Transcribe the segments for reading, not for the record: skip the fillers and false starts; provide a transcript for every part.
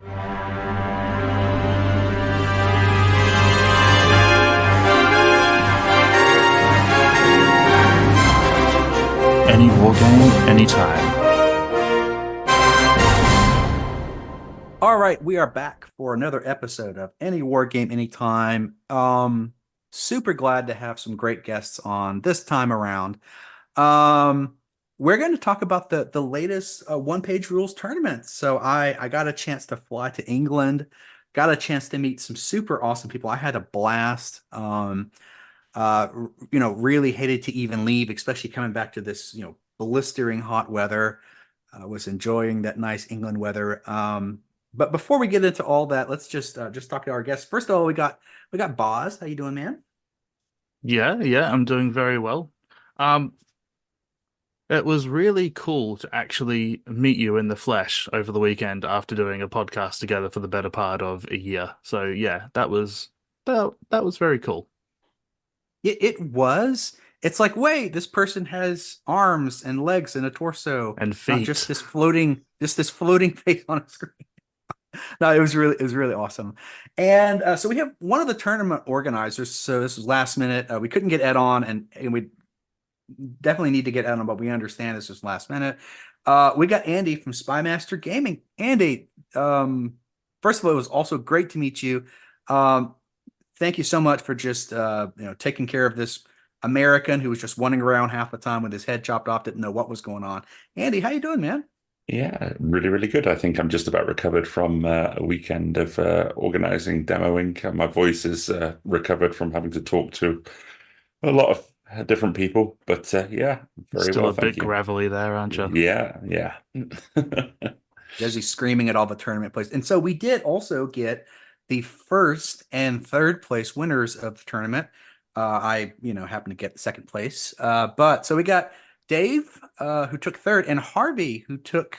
Any war game, anytime. All right, we are back for another episode of Any War Game Anytime. Super glad to have some great guests on this time around. Um, we're going to talk about the latest one page rules tournament. So I got a chance to fly to England, got a chance to meet some super awesome people. I had a blast. Really hated to even leave, especially coming back to this, blistering hot weather. I was enjoying that nice England weather. But before we get into all that, let's just talk to our guests. First of all, we got Bozz. How you doing, man? Yeah, I'm doing very well. Um, it was really cool to actually meet you in the flesh over the weekend after doing a podcast together for the better part of a year. So yeah, that was very cool. It was. It's like, wait, this person has arms and legs and a torso, And not just feet. this floating face on a screen. No, it was really awesome. And so we have one of the tournament organizers. So this was last minute. We couldn't get Ed on, and we definitely need to get Ed on, but we understand this was last minute. We got Andy from Spymaster Gaming. Andy, first of all, it was also great to meet you. Um, Thank you so much for just taking care of this American who was just wandering around half the time with his head chopped off, didn't know what was going on. Andy, how you doing, man? Yeah, really, really good. I think I'm just about recovered from a weekend of organizing, demoing. My voice is recovered from having to talk to a lot of different people. But yeah, very Still well, a thank bit you. gravelly there, aren't you? Yeah, yeah. As he's screaming at all the tournament plays. And so we did also get the first and third place winners of the tournament. I happened to get second place. But so we got Dave, who took third, and Harvey, who took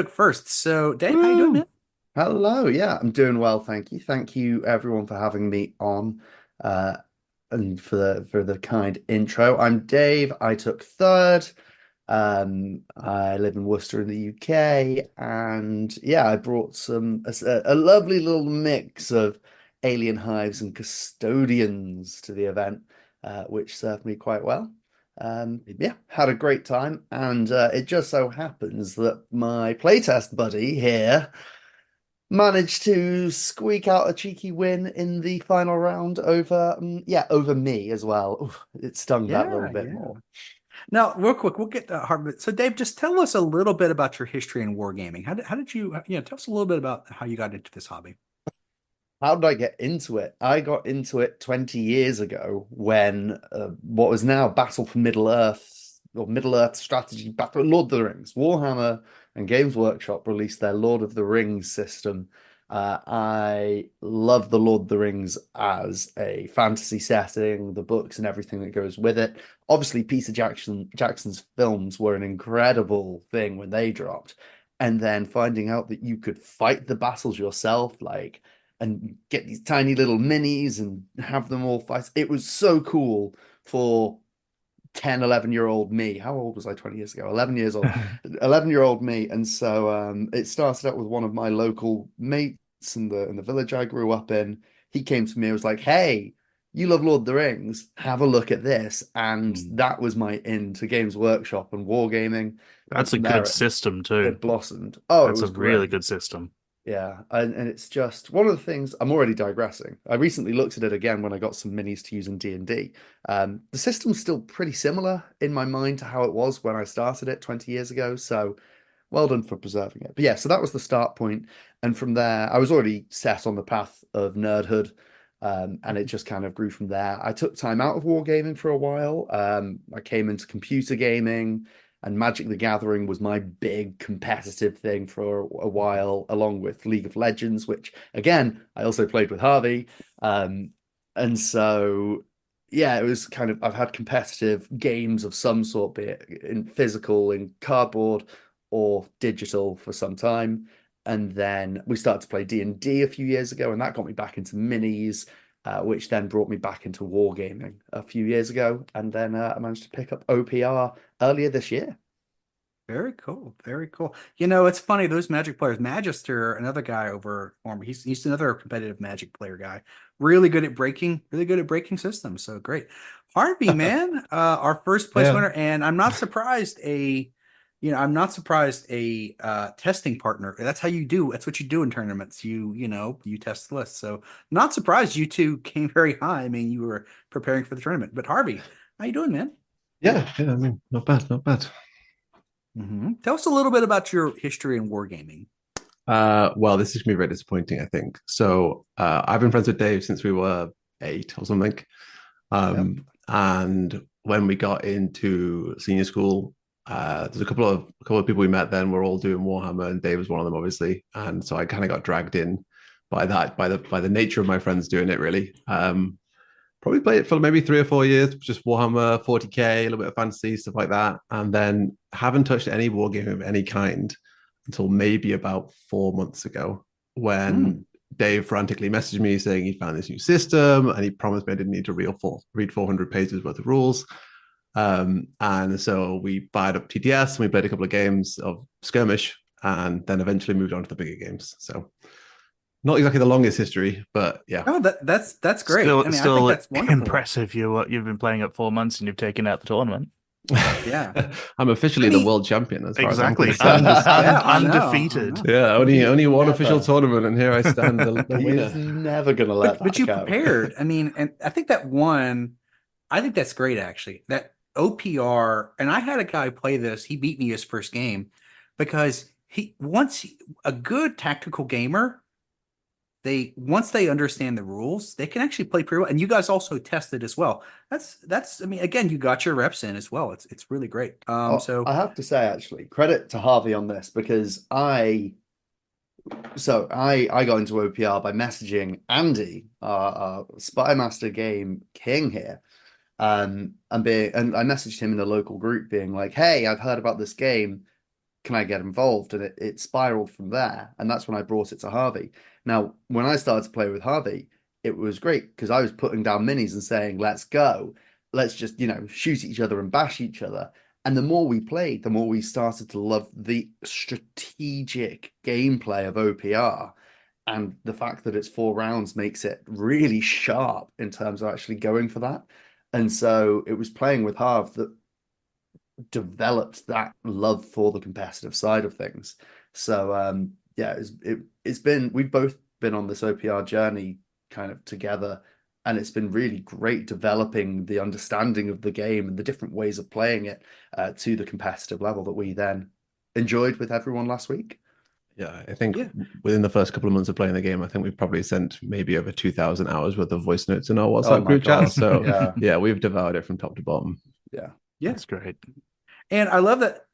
first. So Dave, how you doing, man? Woo! Hello, yeah, I'm doing well, thank you. Thank you everyone for having me on uh and for the kind intro. I'm Dave. I took third. I live in Worcester in the UK, and yeah, I brought a lovely little mix of alien hives and custodians to the event, which served me quite well. Yeah, had a great time, and it just so happens that my playtest buddy here managed to squeak out a cheeky win in the final round over me as well. Oof, it stung that little Yeah, bit yeah. more. Now, real quick, we'll get to Harvey. So, Dave, just tell us a little bit about your history in wargaming. How did you tell us a little bit about how you got into this hobby? How did I get into it? I got into it 20 years ago when what was now Battle for Middle Earth or Middle Earth Strategy Battle Lord of the Rings, Warhammer and Games Workshop released their Lord of the Rings system. I love the Lord of the Rings as a fantasy setting, the books and everything that goes with it. Obviously, Jackson's films were an incredible thing when they dropped. And then finding out that you could fight the battles yourself, like and get these tiny little minis and have them all fight. It was so cool for 10, 11-year-old me. How old was I 20 years ago? 11 years old. 11-year-old me. And so it started out with one of my local mates in the village I grew up in. He came to me and was like, hey, you love Lord of the Rings. Have a look at this. And Mm. that was my in to Games Workshop and wargaming. And That's a from good there, system too. it blossomed. Oh, it That's a was really great. good system. Yeah, and it's just one of the things I'm already digressing. I recently looked at it again when I got some minis to use in D&D. The system's still pretty similar in my mind to how it was when I started it 20 years ago. So well done for preserving it. But yeah, so that was the start point. And from there, I was already set on the path of nerdhood. And it just kind of grew from there. I took time out of wargaming for a while. I came into computer gaming, and Magic the Gathering was my big competitive thing for a while, along with League of Legends, which again, I also played with Harvey. Um, and so, yeah, it was kind of, I've had competitive games of some sort, be it in physical, in cardboard, or digital for some time. And then we started to play D&D a few years ago, and that got me back into minis, which then brought me back into wargaming a few years ago. And then I managed to pick up OPR earlier this year. Very cool. Very cool. You know, it's funny, those Magic players, Magister, another guy over former, he's another competitive Magic player guy. Really good at breaking systems. So great. Harvey, man, our first place Yeah. winner. And I'm not surprised a testing partner. That's what you do in tournaments. You test the list. So not surprised you two came very high. I mean, you were preparing for the tournament. But Harvey, how you doing, man? Yeah, I mean, not bad, not bad. Tell us a little bit about your history in wargaming. Well, this is gonna be very disappointing, I think. So, I've been friends with Dave since we were 8 or something. And when we got into senior school, there's a couple of people we met then were all doing Warhammer, and Dave was one of them, obviously. And so I kind of got dragged in by the nature of my friends doing it, really. Probably played it for maybe 3 or 4 years, just Warhammer, 40k, a little bit of fantasy, stuff like that. And then haven't touched any wargaming of any kind until maybe about 4 months ago when Dave frantically messaged me saying he found this new system and he promised me I didn't need to read 400 pages worth of rules. And so we fired up TTS and we played a couple of games of skirmish and then eventually moved on to the bigger games. So not exactly the longest history, but yeah. Oh, that's great. Still, I mean, I still think that's wonderful. impressive. You've been playing it 4 months and you've taken out the tournament. Yeah. I'm officially I mean, the world champion as far Exactly. as I'm concerned. Yeah, I know, Undefeated. I know. Yeah, only one official Never. tournament, and here I stand, the He's winner. never gonna let But that you go. prepared. I mean, and I think I think that's great actually. That OPR, and I had a guy play this. He beat me his first game because a good tactical gamer, once they understand the rules, they can actually play pretty well. And you guys also tested as well. I mean, again, you got your reps in as well. It's really great. So I have to say, actually, credit to Harvey on this because I got into OPR by messaging Andy, our Spymaster game king here, and I messaged him in the local group being like, "Hey, I've heard about this game. Can I get involved?" And it spiraled from there, and that's when I brought it to Harvey. Now, when I started to play with Harvey, it was great because I was putting down minis and saying, "Let's go, let's just shoot each other and bash each other." And the more we played, the more we started to love the strategic gameplay of OPR. And the fact that it's 4 rounds makes it really sharp in terms of actually going for that. And so it was playing with Harv that developed that love for the competitive side of things. So yeah, we've both been on this OPR journey kind of together, and it's been really great developing the understanding of the game and the different ways of playing it to the competitive level that we then enjoyed with everyone last week. Yeah, I think within the first couple of months of playing the game, I think we've probably sent maybe over 2,000 hours worth of voice notes in our WhatsApp group chat. So yeah, we've devoured it from top to bottom. yeah, That's great. And I love that.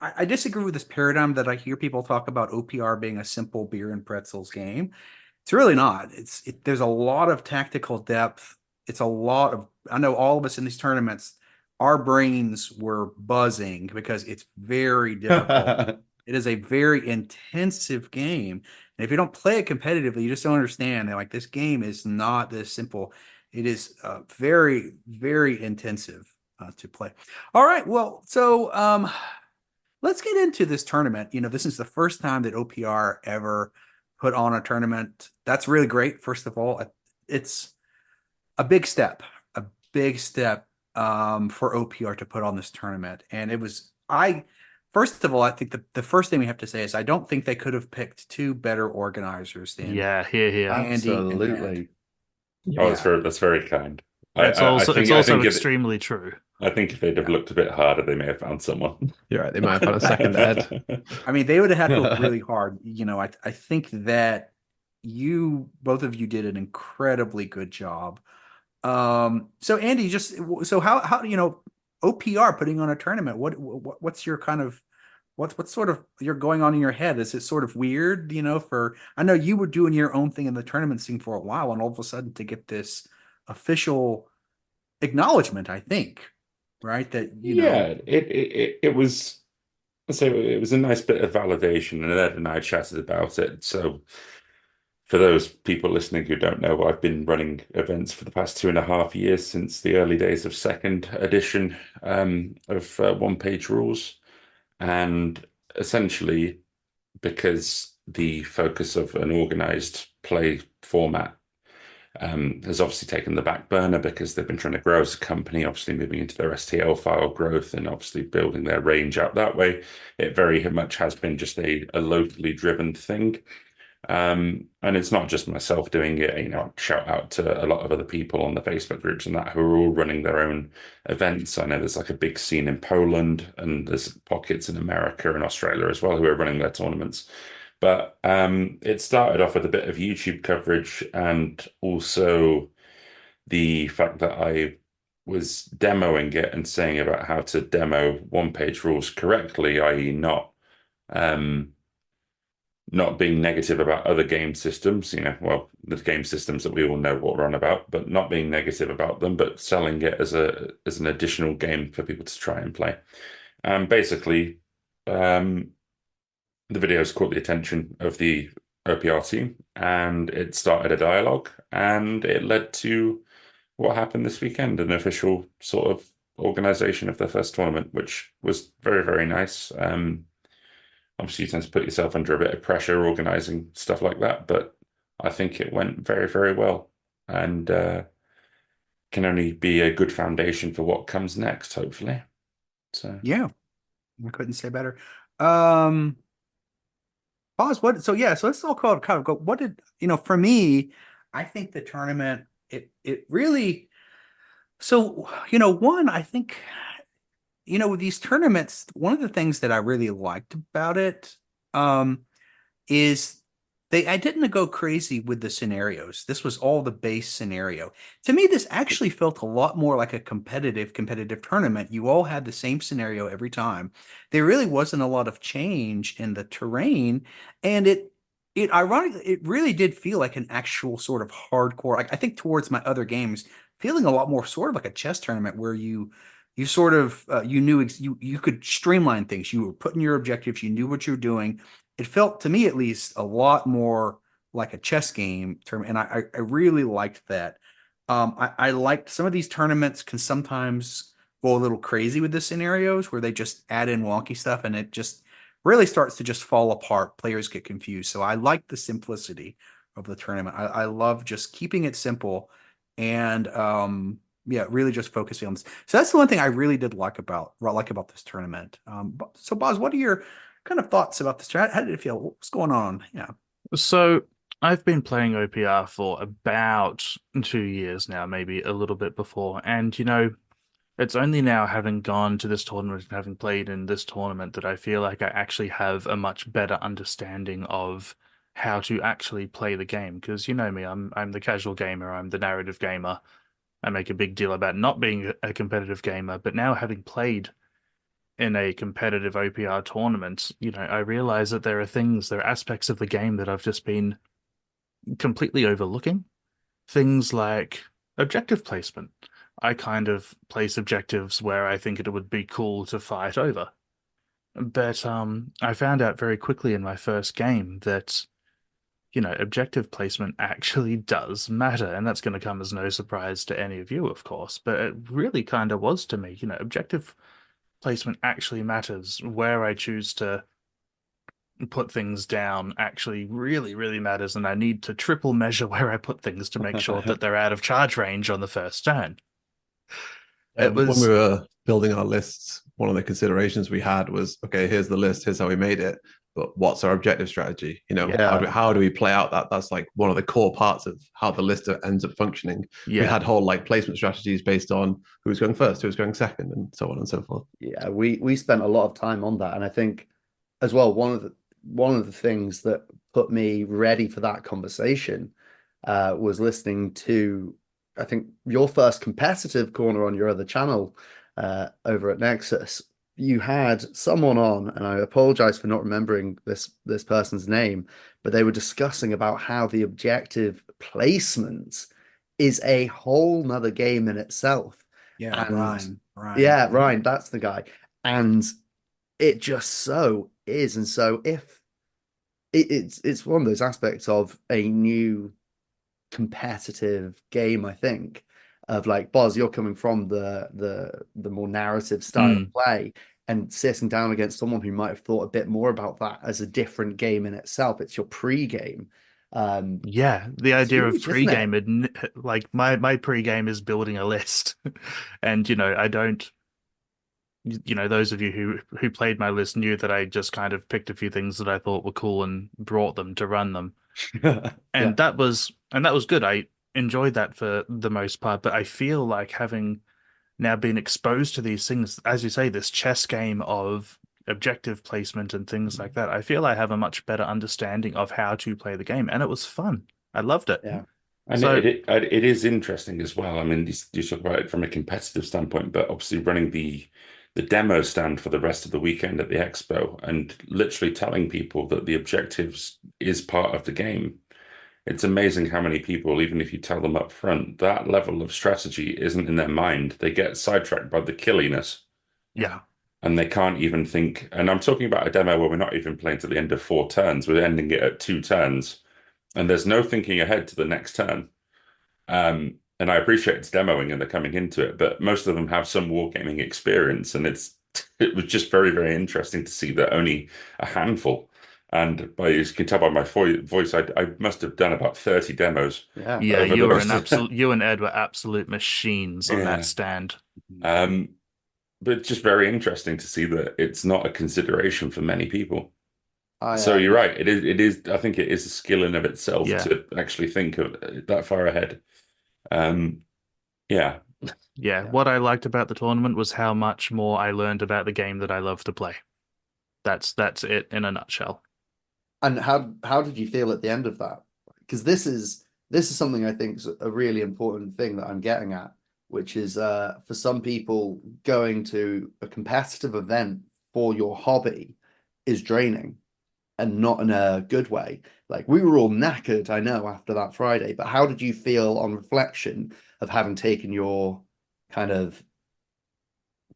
I disagree with this paradigm that I hear people talk about OPR being a simple beer and pretzels game. It's really not. There's a lot of tactical depth. I know all of us in these tournaments, our brains were buzzing because it's very difficult. It is a very intensive game. And if you don't play it competitively, you just don't understand. They're like, this game is not this simple. It is very, very intensive to play. All right. Well, so let's get into this tournament. This is the first time that OPR ever put on a tournament. That's really great. First of all, it's a big step for OPR to put on this tournament. And first of all, I think the first thing we have to say is I don't think they could have picked two better organizers than here. Andy and Dan. Absolutely. Oh, that's very kind. It's also extremely true. I think if they'd have looked a bit harder, they may have found someone. You're right. They might have found a second head. I mean, they would have had to look really hard. I think that both of you did an incredibly good job. So Andy, how OPR putting on a tournament? What's your kind of what's sort of you're going on in your head? Is it sort of weird? I know you were doing your own thing in the tournament scene for a while, and all of a sudden to get this official acknowledgement, I think, right? That it was. I'd say it was a nice bit of validation, and Ed and I chatted about it. So, for those people listening who don't know, I've been running events for the past 2.5 years since the early days of second edition of one-page rules. And essentially, because the focus of an organized play format has obviously taken the back burner because they've been trying to grow as a company, obviously moving into their STL file growth and obviously building their range out that way. It very much has been just a locally driven thing. And it's not just myself doing it, shout out to a lot of other people on the Facebook groups and that who are all running their own events. I know there's like a big scene in Poland and there's pockets in America and Australia as well who are running their tournaments. But it started off with a bit of YouTube coverage and also the fact that I was demoing it and saying about how to demo one-page rules correctly, i.e., um, not being negative about other game systems, well, the game systems that we all know what we're on about, but not being negative about them, but selling it as an additional game for people to try and play. And basically, the videos caught the attention of the OPR team, and it started a dialogue, and it led to what happened this weekend, an official sort of organization of their first tournament, which was very, very nice. Obviously, you tend to put yourself under a bit of pressure organizing stuff like that, but I think it went very, very well and can only be a good foundation for what comes next, hopefully. So Yeah, I couldn't say better. Pause. What? So yeah, so let's all kind of go. What did for me? I think the tournament it really. So one, I think with these tournaments, one of the things that I really liked about it is I didn't go crazy with the scenarios. This was all the base scenario. To me, this actually felt a lot more like a competitive tournament. You all had the same scenario every time. There really wasn't a lot of change in the terrain, and it ironically it really did feel like an actual sort of hardcore. Like I think towards my other games, feeling a lot more sort of like a chess tournament where you sort of you knew you could streamline things. You were putting your objectives. You knew what you were doing. It felt to me at least a lot more like a chess game term, and I really liked that. I liked some of these tournaments can sometimes go a little crazy with the scenarios where they just add in wonky stuff and it just really starts to just fall apart. Players get confused. So I like the simplicity of the tournament. I love just keeping it simple and yeah, really just focusing on this. So that's the one thing I really did like about this tournament. So Boz, what are your kind of thoughts about this? How did it feel? What's going on? Yeah. So I've been playing OPR for about 2 years now, maybe a little bit before. And, it's only now having gone to this tournament and having played in this tournament that I feel like I actually have a much better understanding of how to actually play the game. Because you know me, I'm the casual gamer, I'm the narrative gamer. I make a big deal about not being a competitive gamer, but now having played in a competitive OPR tournament, I realize that there are aspects of the game that I've just been completely overlooking. Things like objective placement. I kind of place objectives where I think it would be cool to fight over. But I found out very quickly in my first game that, objective placement actually does matter, and that's going to come as no surprise to any of you, of course, but it really kind of was to me. Objective placement actually matters. Where I choose to put things down actually really, really matters, and I need to triple measure where I put things to make sure that they're out of charge range on the first turn. It When we was, were building our lists, one of the considerations we had was, okay, here's the list, here's how we made it, but what's our objective strategy? Yeah. How do we play out that? That's like one of the core parts of how the list ends up functioning. We yeah, had whole like placement strategies based on who's going first, who's going second, and so on and so forth. Yeah, we spent a lot of time on that, and I think as well one of the things that put me ready for that conversation was listening to, I think, your first competitive corner on your other channel over at Nexus. You had someone on, and I apologize for not remembering this person's name, but they were discussing about how the objective placement is a whole nother game in itself. Yeah, And Ryan. yeah, Ryan, that's the guy. And it just so is. And so if it's one of those aspects of a new competitive game, I think, of like, Bozz, you're coming from the more narrative style of mm, play, and sitting down against someone who might have thought a bit more about that as a different game in itself. It's your pre-game. Yeah, the It's idea of huge, isn't it? pre-game, like my pre-game is building a list, and I don't. Those of you who played my list knew that I just kind of picked a few things that I thought were cool and brought them to run them. Yeah. And that was good. I enjoyed that for the most part, but I feel like having now been exposed to these things, as you say, this chess game of objective placement and things like that, I feel I have a much better understanding of how to play the game, and it was fun. I loved it. Yeah. And So it is interesting as well. I mean, you talk about it from a competitive standpoint, but obviously running the demo stand for the rest of the weekend at the expo and literally telling people that the objectives is part of the game. It's amazing how many people, even if you tell them up front, that level of strategy isn't in their mind. They get sidetracked by the killiness yeah, and they can't even think. And I'm talking about a demo where we're not even playing to the end of 4 turns. We're ending it at 2 turns, and there's no thinking ahead to the next turn. And I appreciate it's demoing and they're coming into it, but most of them have some wargaming experience, and it was just very, very interesting to see that only a handful. And as you can tell by my voice, I must have done about 30 demos Yeah. yeah. over the most. You and Ed were absolute machines on that Yeah. stand. Um, but it's just very interesting to see that it's not a consideration for many people. I So you're right. It is. I think it is a skill in of itself Yeah. to actually think of that far ahead. Yeah. Yeah, Yeah. what I liked about the tournament was how much more I learned about the game that I love to play. That's it in a nutshell. And how did you feel at the end of that? Because this is something I think is a really important thing that I'm getting at, which is for some people, going to a competitive event for your hobby is draining, and not in a good way. Like, we were all knackered, I know, after that Friday, but how did you feel on reflection of having taken your kind of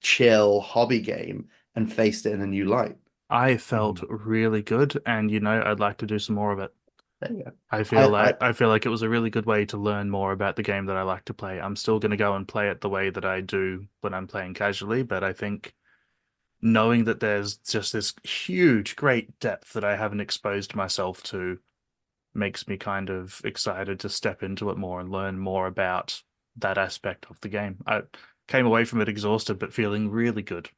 chill hobby game and faced it in a new light? I felt really good, and I'd like to do some more of it. There you go. I feel like it was a really good way to learn more about the game that I like to play. I'm still going to go and play it the way that I do when I'm playing casually, but I think knowing that there's just this huge, great depth that I haven't exposed myself to makes me kind of excited to step into it more and learn more about that aspect of the game. I came away from it exhausted, but feling really good.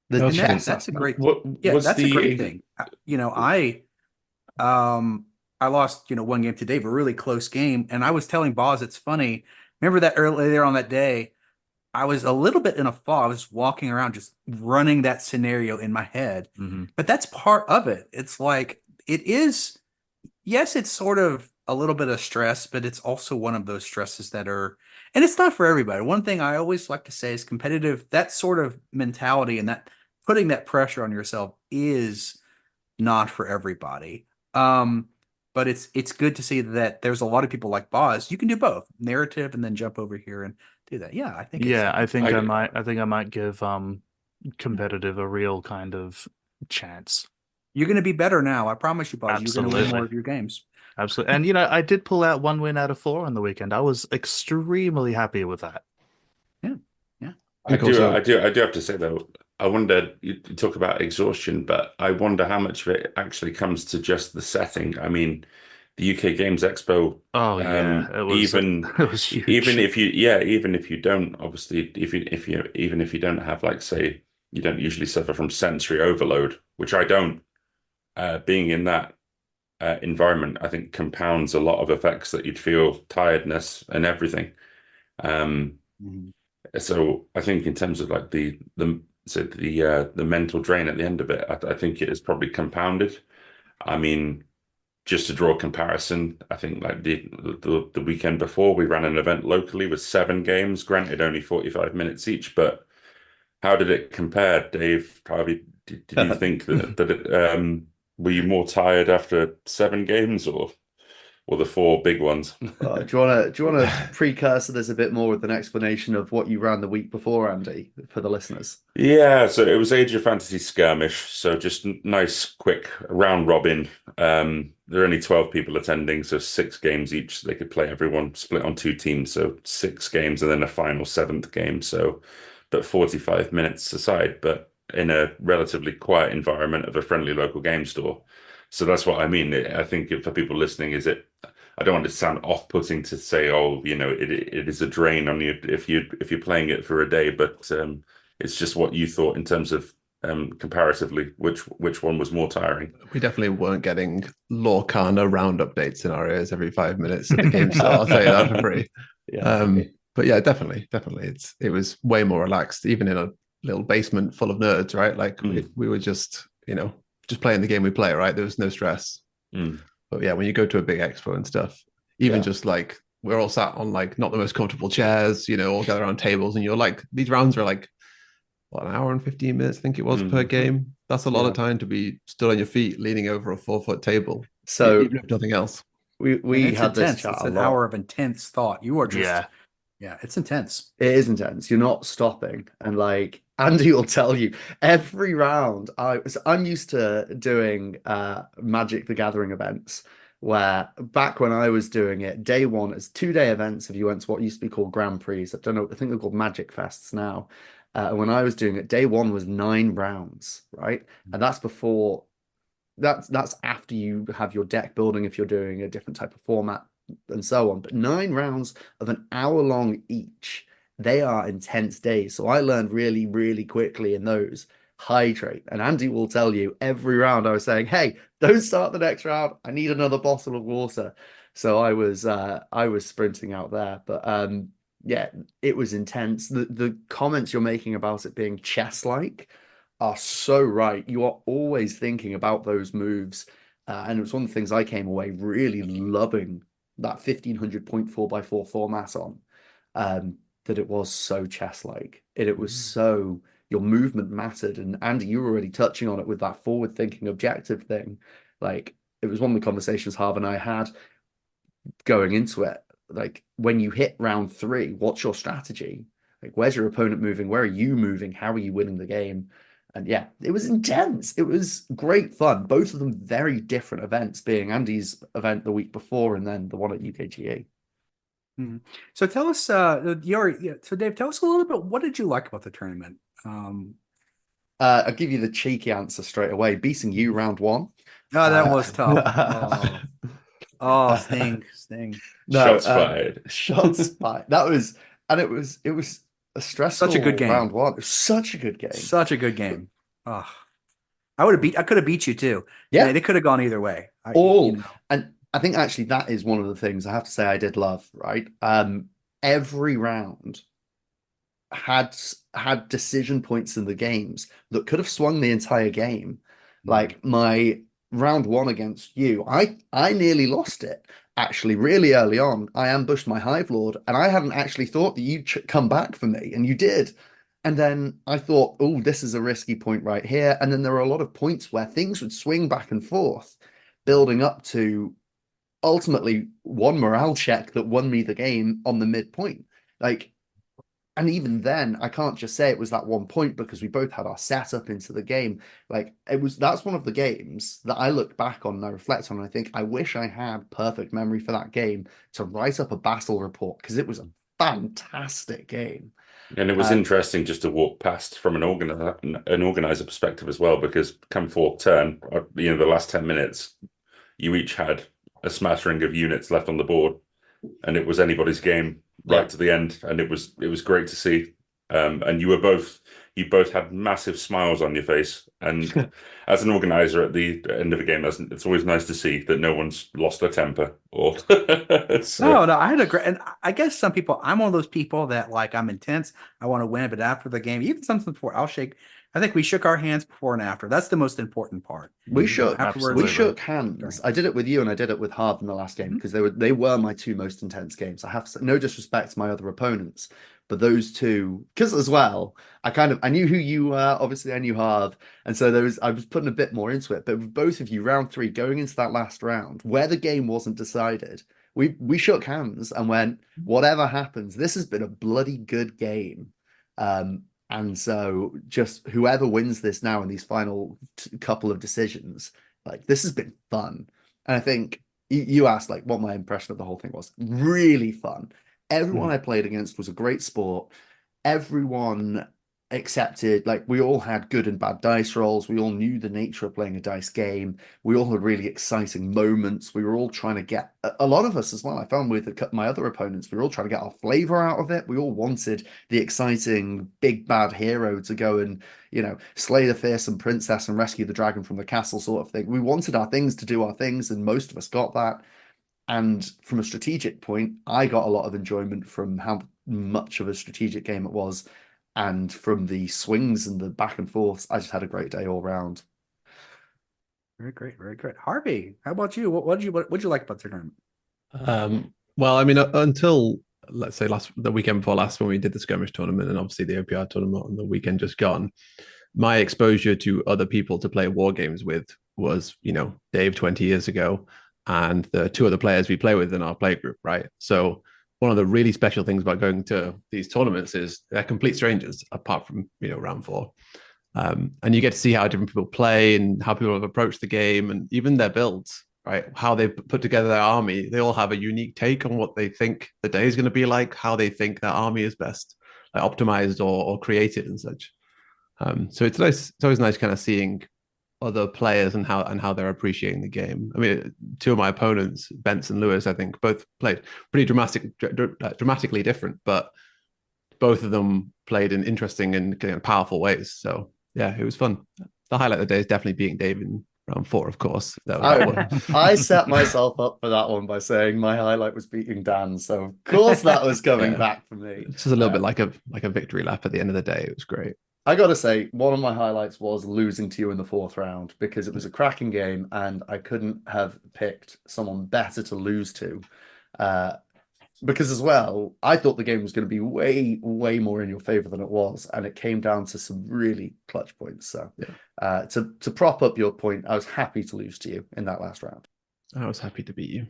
The And chess that's a great, What yeah, was that's a the great thing. I lost, one game to Dave, a really close game. And I was telling Boz, it's funny. Remember that earlier on that day, I was a little bit in a fog. I was walking around just running that scenario in my head. Mm-hmm. But that's part of it. It's like, it is, yes, it's sort of a little bit of stress, but it's also one of those stresses that are, and it's not for everybody. One thing I always like to say is competitive, that sort of mentality and that putting that pressure on yourself is not for everybody. But it's good to see that there's a lot of people like Boz. You can do both narrative and then jump over here and do that. Yeah, I think Yeah, I think I- I might give competitive a real kind of chance. you're going to be better now. I promise you, Boz. You're going to win Absolutely. more of your games. Absolutely. And I did pull out 1 win out of 4 on the weekend. I was extremely happy with that. I think also- do have to say though, I wonder, you talk about exhaustion, but I wonder how much of it actually comes to just the setting. I mean, the UK Games Expo, Oh yeah, it was even it was huge. even if you don't, obviously, even if you don't have, like, say, you don't usually suffer from sensory overload, which I don't, being in that environment, I think compounds a lot of effects that you'd feel, tiredness and everything. So I think in terms of like the mental drain at the end of it, I think it is probably compounded. I mean, just to draw a comparison, I think like the weekend before we ran an event locally with 7 games, granted only 45 minutes each, but how did it compare, Dave? Harvey, did you think that it, were you more tired after 7 games or the 4 big ones? do you want to precursor this a bit more with an explanation of what you ran the week before, Andy, for the listeners? Yeah, so it was Age of Fantasy Skirmish, so just nice, quick round robin. There are only 12 people attending, so 6 games each. So they could play everyone split on 2 teams, so 6 games and then a final 7th game. So, but 45 minutes aside. But in a relatively quiet environment of a friendly local game store. So that's what I mean. I think for people listening, I don't want to sound off-putting to say, oh, it is a drain on you if you're playing it for a day, but it's just what you thought in terms of comparatively, which one was more tiring. We definitely weren't getting Lorcana round update scenarios every 5 minutes at the game store. I'll tell you that for free. Yeah. But yeah, definitely. It was way more relaxed, even in a little basement full of nerds, right? Like we were just playing the game we play, right? There was no stress. But yeah, when you go to a big expo and stuff, even just like we're all sat on like not the most comfortable chairs, all gather around tables, and you're like, these rounds are like what, an hour and 15 minutes, I think it was per game. That's a lot of time to be stood on your feet, leaning over a 4-foot table. So even if nothing else. We had this chat It's a an lot. hour of intense thought. You are just Yeah. it's intense. It is intense. You're not stopping. And like Andy will tell you, every round, I'm used to doing Magic the Gathering events where back when I was doing it, day one, it's 2-day events if you went to what used to be called Grand Prix. I don't know, I think they're called Magic Fests now. When I was doing it, day one was 9 rounds, right? And that's before that's after you have your deck building if you're doing a different type of format and so on. But 9 rounds of an hour long each, they are intense days. So I learned really, really quickly in those. Hydrate. And Andy will tell you every round I was saying, hey, don't start the next round. I need another bottle of water. So I was sprinting out there. But yeah, it was intense. The comments you're making about it being chess-like are so right. You are always thinking about those moves. And it was one of the things I came away really loving that 1500 point 4x4 format on. That it was so chess-like. It was so your movement mattered. And Andy, you were already touching on it with that forward-thinking objective thing. Like it was one of the conversations Harv and I had going into it. Like when you hit round 3, what's your strategy? Like where's your opponent moving? Where are you moving? How are you winning the game? And yeah, it was intense. It was great fun. Both of them very different events, being Andy's event the week before and then the one at UKGE. So tell us, so Dave, tell us a little bit. What did you like about the tournament? I'll give you the cheeky answer straight away. Beating you round 1. Oh, that was tough. Oh, sting. No, Shots fired. Shots fired. It was a stressful Such a good game. round 1. It was such a good game. Such a good game. Oh, I could have beat you too. Yeah. They could have gone either way. And I think actually that is one of the things I have to say I did love, right? Every round had decision points in the games that could have swung the entire game. Like my round 1 against you, I nearly lost it. Actually, really early on, I ambushed my Hive Lord, and I hadn't actually thought that you'd come back for me, and you did. And then I thought, oh, this is a risky point right here. And then there were a lot of points where things would swing back and forth, building up to ultimately one morale check that won me the game on the midpoint. Like, and even then, I can't just say it was that one point because we both had our setup into the game. Like that's one of the games that I look back on and I reflect on and I think I wish I had perfect memory for that game to write up a battle report because it was a fantastic game. And it was interesting just to walk past from an organizer perspective as well, because come 4th turn, the last 10 minutes, you each had a smattering of units left on the board, and it was anybody's game right to the end, and it was great to see. And you both had massive smiles on your face, and as an organizer at the end of a game, it's always nice to see that no one's lost their temper. Or No, I had a great, and I guess some people, I'm one of those people that like I'm intense. I want to win, but after the game, even something before, I think we shook our hands before and after. That's the most important part. We shook hands. I did it with you and I did it with Harv in the last game because they were my 2 most intense games. I have to say, no disrespect to my other opponents, but those 2, because as well, I knew who you were. Obviously, I knew Harv, and so I was putting a bit more into it. But with both of you, round 3, going into that last round where the game wasn't decided, we shook hands and went, whatever happens, this has been a bloody good game. And so just whoever wins this now in these final couple of decisions, like this has been fun. And I think you asked like what my impression of the whole thing was. Really fun. Everyone I played against was a great sport. Everyone accepted, like we all had good and bad dice rolls. We all knew the nature of playing a dice game. We all had really exciting moments. We were all trying to get, a lot of us as well, I found with my other opponents, we were all trying to get our flavor out of it. We all wanted the exciting big bad hero to go and, slay the fearsome princess and rescue the dragon from the castle sort of thing. We wanted our things to do our things, and most of us got that. And from a strategic point, I got a lot of enjoyment from how much of a strategic game it was. And from the swings and the back and forths, I just had a great day all round. Very great, very great. Harvey, how about you? What'd you like about the tournament? Well, I mean, until let's say the weekend before last, when we did the skirmish tournament, and obviously the OPR tournament on the weekend just gone, my exposure to other people to play war games with was, Dave 20 years ago, and the two other players we play with in our play group, right? So one of the really special things about going to these tournaments is they're complete strangers, apart from round four. And you get to see how different people play and how people have approached the game, and even their builds, right? How they put together their army. They all have a unique take on what they think the day is going to be like, how they think their army is best, like optimized or created and such. So it's nice. It's always nice kind of seeing other players and how they're appreciating the game. I mean, two of my opponents, Bence and Lewis, I think both played pretty dramatically different, but both of them played in interesting and kind of powerful ways. So yeah, it was fun. The highlight of the day is definitely beating Dave in round four, of course. I set myself up for that one by saying my highlight was beating Dan, so of course that was coming back for me. It's just a little bit like a victory lap at the end of the day. It was great. I gotta say, one of my highlights was losing to you in the fourth round, because it was a cracking game and I couldn't have picked someone better to lose to. Because as well, I thought the game was going to be way, way more in your favor than it was, and it came down to some really clutch points. So, to prop up your point, I was happy to lose to you in that last round. I was happy to beat you.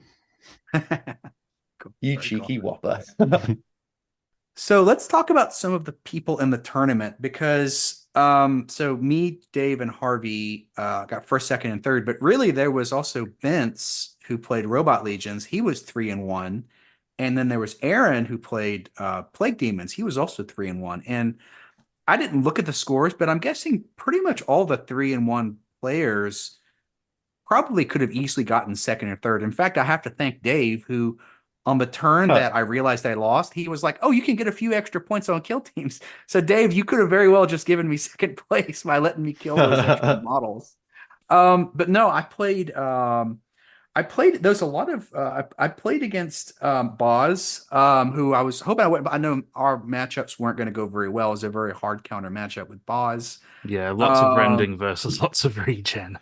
Cool. You Very cheeky cool. whopper. So let's talk about some of the people in the tournament, because so me, Dave, and Harvey got first, second, and third, but really there was also Vince, who played Robot Legions. He was 3-1. And then there was Aaron, who played Plague Demons. He was also 3-1. And I didn't look at the scores, but I'm guessing pretty much all the 3-1 players probably could have easily gotten second or third. In fact, I have to thank Dave, who on the turn that I realized I lost, he was like, "Oh, you can get a few extra points on kill teams." So Dave, you could have very well just given me second place by letting me kill those extra models. But no, I played there's a lot of I played against Bozz, who I was hoping I wouldn't, but I know our matchups weren't going to go very well. It was a very hard counter matchup with Bozz. Yeah, lots of rending versus lots of regen.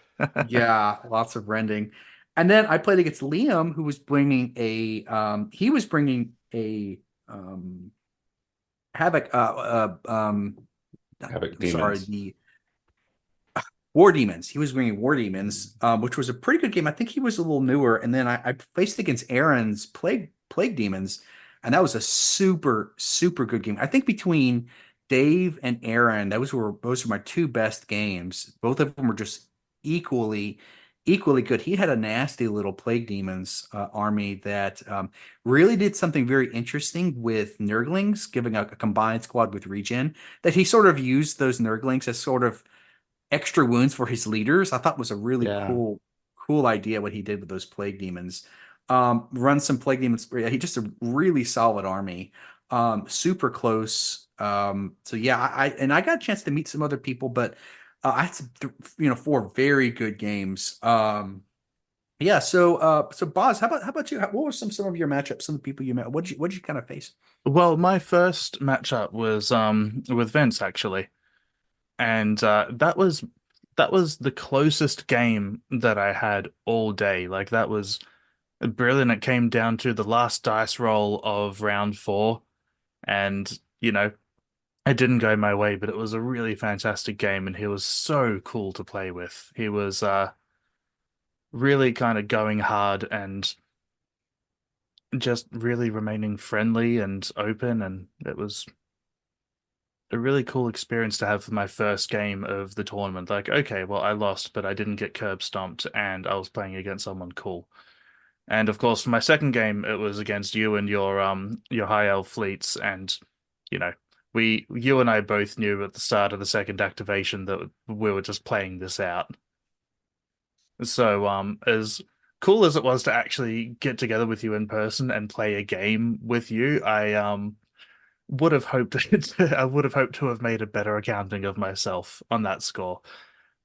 Yeah, lots of rending. And then I played against Liam, who was bringing a Havoc Havoc sorry, Demons. the War Demons. He was bringing War Demons, which was a pretty good game. I think he was a little newer. And then I faced against Aaron's Plague Demons, and that was a super, super good game. I think between Dave and Aaron, those were my two best games. Both of them were just equally good. He had a nasty little Plague Demons army that really did something very interesting with Nurglings, giving a combined squad with regen, that he sort of used those Nurglings as sort of extra wounds for his leaders. I thought was a really cool idea what he did with those Plague Demons. Run some Plague Demons. He just a really solid army. Super close. So yeah, I got a chance to meet some other people, but I had some, 4 very good games. Yeah. So Boz, how about you? What were some of your matchups? Some of the people you met? What'd you kind of face? Well, my first matchup was with Vince, actually. And that was the closest game that I had all day. Like, that was brilliant. It came down to the last dice roll of round 4, and it didn't go my way, but it was a really fantastic game, and he was so cool to play with. He was really kind of going hard and just really remaining friendly and open, and it was a really cool experience to have for my first game of the tournament. Like, okay, well, I lost, but I didn't get curb stomped, and I was playing against someone cool. And of course, for my second game, it was against you and your high elf fleets, and you know, you and I both knew at the start of the second activation that we were just playing this out. So, as cool as it was to actually get together with you in person and play a game with you, I would have hoped I would have hoped to have made a better accounting of myself on that score.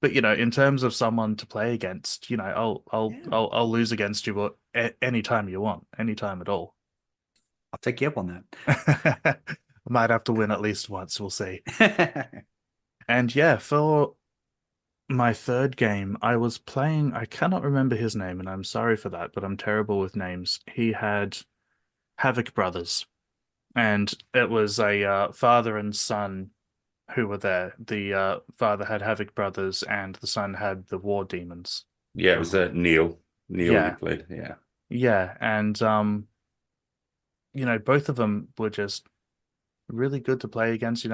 But in terms of someone to play against, I'll lose against you any time you want, any time at all. I'll take you up on I might have to win at least once, we'll see. that. And yeah, for my third game, I was playing, I cannot remember his name, and I'm sorry for that, but I'm terrible with names. He had Havoc Brothers, and it was a father and son who were there. The father had Havoc Brothers, and the son had the War Demons. Yeah, it was Neil. Neil you Yeah. played. Yeah. Yeah, and both of them were just really good to play against.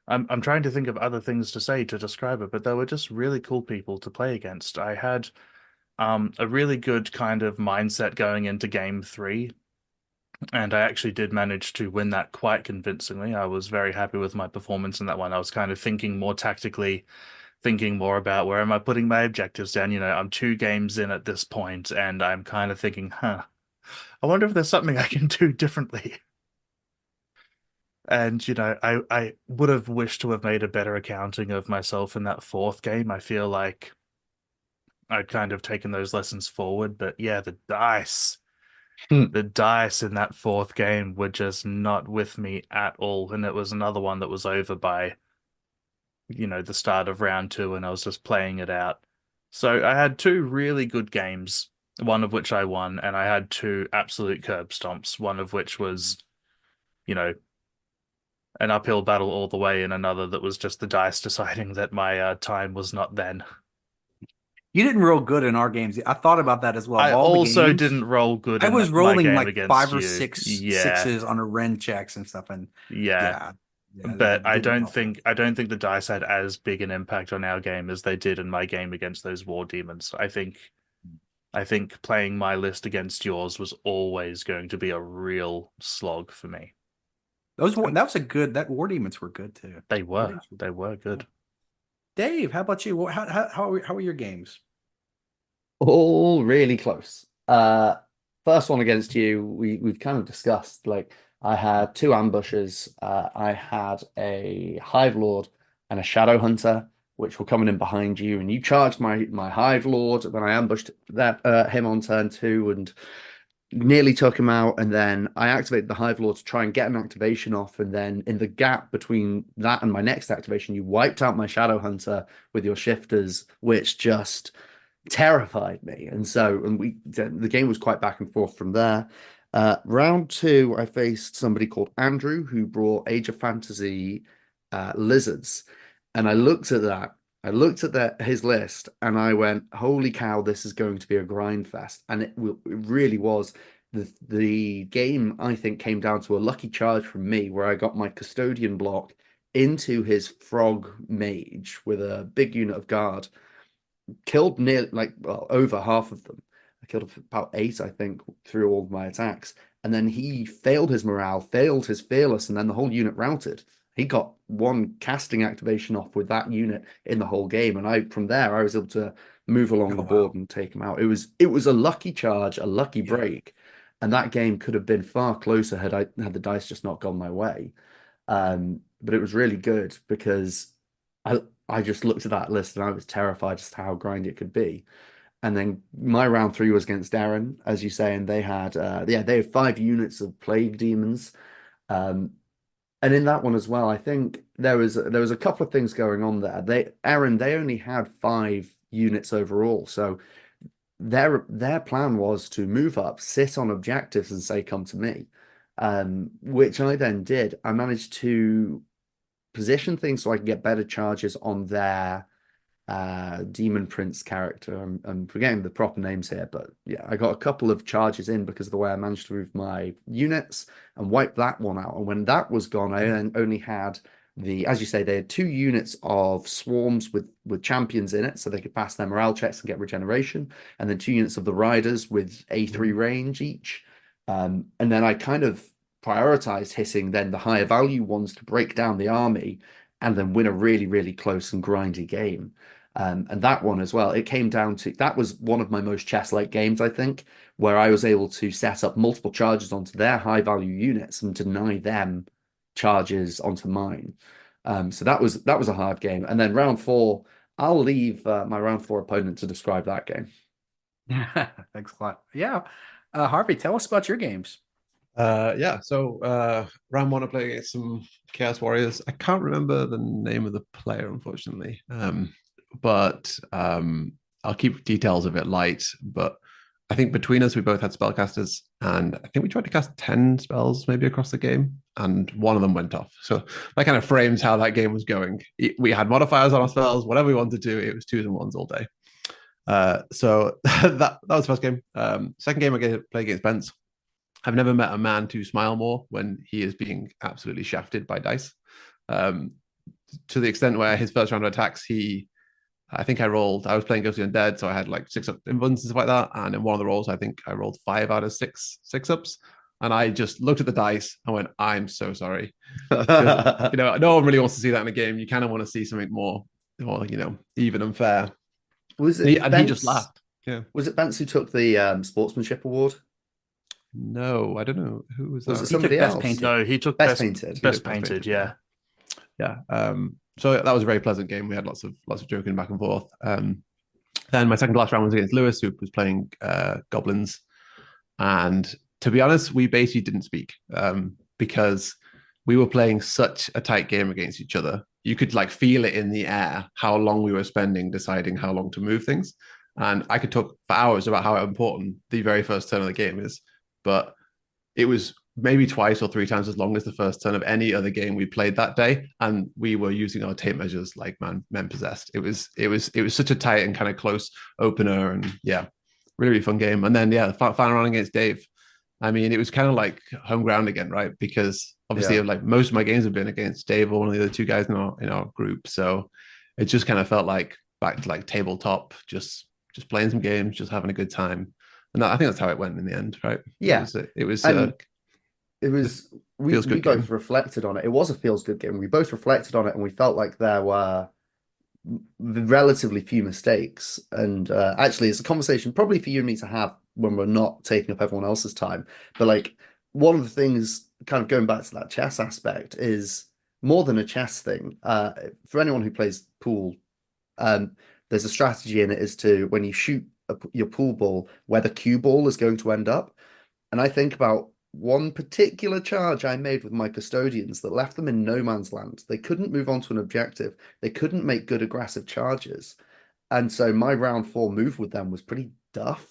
I'm trying to think of other things to say to describe it, but they were just really cool people to play against. I had a really good kind of mindset going into game 3, and I actually did manage to win that quite convincingly. I was very happy with my performance in that one. I was kind of thinking more tactically, thinking more about where am I putting my objectives down. I'm 2 games in at this point, and I'm kind of thinking, I wonder if there's something I can do differently. And, I would have wished to have made a better accounting of myself in that 4th game. I feel like I'd kind of taken those lessons forward, but yeah, the dice in that 4th game were just not with me at all. And it was another one that was over by, the start of round 2, and I was just playing it out. So I had 2 really good games, one of which I won, and I had 2 absolute curb stomps, one of which was, an uphill battle all the way, and another that was just the dice deciding that my time was not then. You didn't roll good in our games. I thought about that as well. I Of all the also games, didn't roll good I in was my rolling game like against 5 or you. 6 Yeah, sixes on a Ren checks and stuff, and yeah. yeah, But that I didn't don't help out. think the dice had as big an impact on our game as they did in my game against those War Demons. I think playing my list against yours was always going to be a real slog for me. That War Demons were good too. They War were. Demons They were good. Dave, how about you? How are your games? All really close. First one against you, we've kind of discussed. Like, I had 2 ambushes. I had a Hive Lord and a Shadow Hunter, which were coming in behind you, and you charged my Hive Lord when I ambushed him on turn 2 and nearly took him out. And then I activated the Hive Lord to try and get an activation off. And then in the gap between that and my next activation, you wiped out my Shadow Hunter with your shifters, which just terrified me. And the game was quite back and forth from there. Round 2, I faced somebody called Andrew who brought Age of Fantasy lizards, and I looked at his list and I went, holy cow, this is going to be a grind fest. And it really was. The game, I think, came down to a lucky charge from me where I got my custodian block into his frog mage with a big unit of guard, killed over half of them. I killed about 8, I think, through all of my attacks. And then he failed his morale, failed his fearless, and then the whole unit routed. He got 1 casting activation off with that unit in the whole game. And from there, I was able to move along the board and take him out. It was a lucky charge, a lucky break. And that game could have been far closer had the dice just not gone my way. But it was really good because I just looked at that list and I was terrified just how grindy it could be. And then my round 3 was against Darren, as you say, and they had 5 units of plague demons. And in that one as well, I think there was a couple of things going on there. They only had 5 units overall, so their plan was to move up, sit on objectives, and say, "Come to me," which I then did. I managed to position things so I could get better charges on their Demon Prince character. I'm forgetting the proper names here, but yeah, I got a couple of charges in because of the way I managed to move my units and wipe that one out. And when that was gone, I then only had as you say, they had 2 units of swarms with champions in it, so they could pass their morale checks and get regeneration, and then 2 units of the riders with A3 range each. And then I kind of prioritized hitting then the higher value ones to break down the army and then win a really, really close and grindy game. And that one as well, it came down to that was one of my most chess-like games, I think, where I was able to set up multiple charges onto their high-value units and deny them charges onto mine. So that was a hard game. And then round 4, I'll leave my round 4 opponent to describe that game. Thanks a lot. Yeah. Harvey, tell us about your games. So round 1 I played against some Chaos Warriors. I can't remember the name of the player, unfortunately. But I'll keep details of it light. But I think between us, we both had spellcasters, and I think we tried to cast 10 spells maybe across the game, and one of them went off. So that kind of frames how that game was going. We had modifiers on our spells, whatever we wanted to do, it was 2s and 1s all day. So that was the first game. Second game I played against Bence. I've never met a man to smile more when he is being absolutely shafted by dice. To the extent where his first round of attacks, I was playing Ghostly Undead, so I had like 6 up invuns and stuff like that. And in one of the rolls, I think I rolled 5 out of 6 ups. And I just looked at the dice and went, I'm so sorry. Because, no one really wants to see that in a game. You kind of want to see something more, even and fair. Was it He just laughed. Yeah. Was it Bence who took the sportsmanship award? No, I don't know. Who was that? Was it somebody else? Painted. No, he took Best painted. Best painted, yeah. Yeah. So that was a very pleasant game. We had lots of joking back and forth. Then my second to last round was against Lewis, who was playing goblins. And to be honest, we basically didn't speak because we were playing such a tight game against each other. You could like feel it in the air, how long we were spending deciding how long to move things. And I could talk for hours about how important the very first turn of the game is. But it was maybe twice or 3 times as long as the first turn of any other game we played that day, and we were using our tape measures like men possessed. It was such a tight and kind of close opener, and yeah, really, really fun game. And then the final round against Dave. I mean, it was kind of like home ground again, right? Because obviously, like most of my games have been against Dave or one of the other 2 guys in our group, so it just kind of felt like back to like tabletop, just playing some games, just having a good time. And I think that's how it went in the end, right? Yeah, it was. We both reflected on it. It was a feels good game. We both reflected on it, and we felt like there were relatively few mistakes. And actually, it's a conversation probably for you and me to have when we're not taking up everyone else's time. But like one of the things, kind of going back to that chess aspect, is more than a chess thing. For anyone who plays pool, there's a strategy in it is to when you shoot your pool ball, where the cue ball is going to end up. And I think about one particular charge I made with my custodians that left them in no man's land. They couldn't move on to an objective. They couldn't make good aggressive charges. And so my round 4 move with them was pretty duff.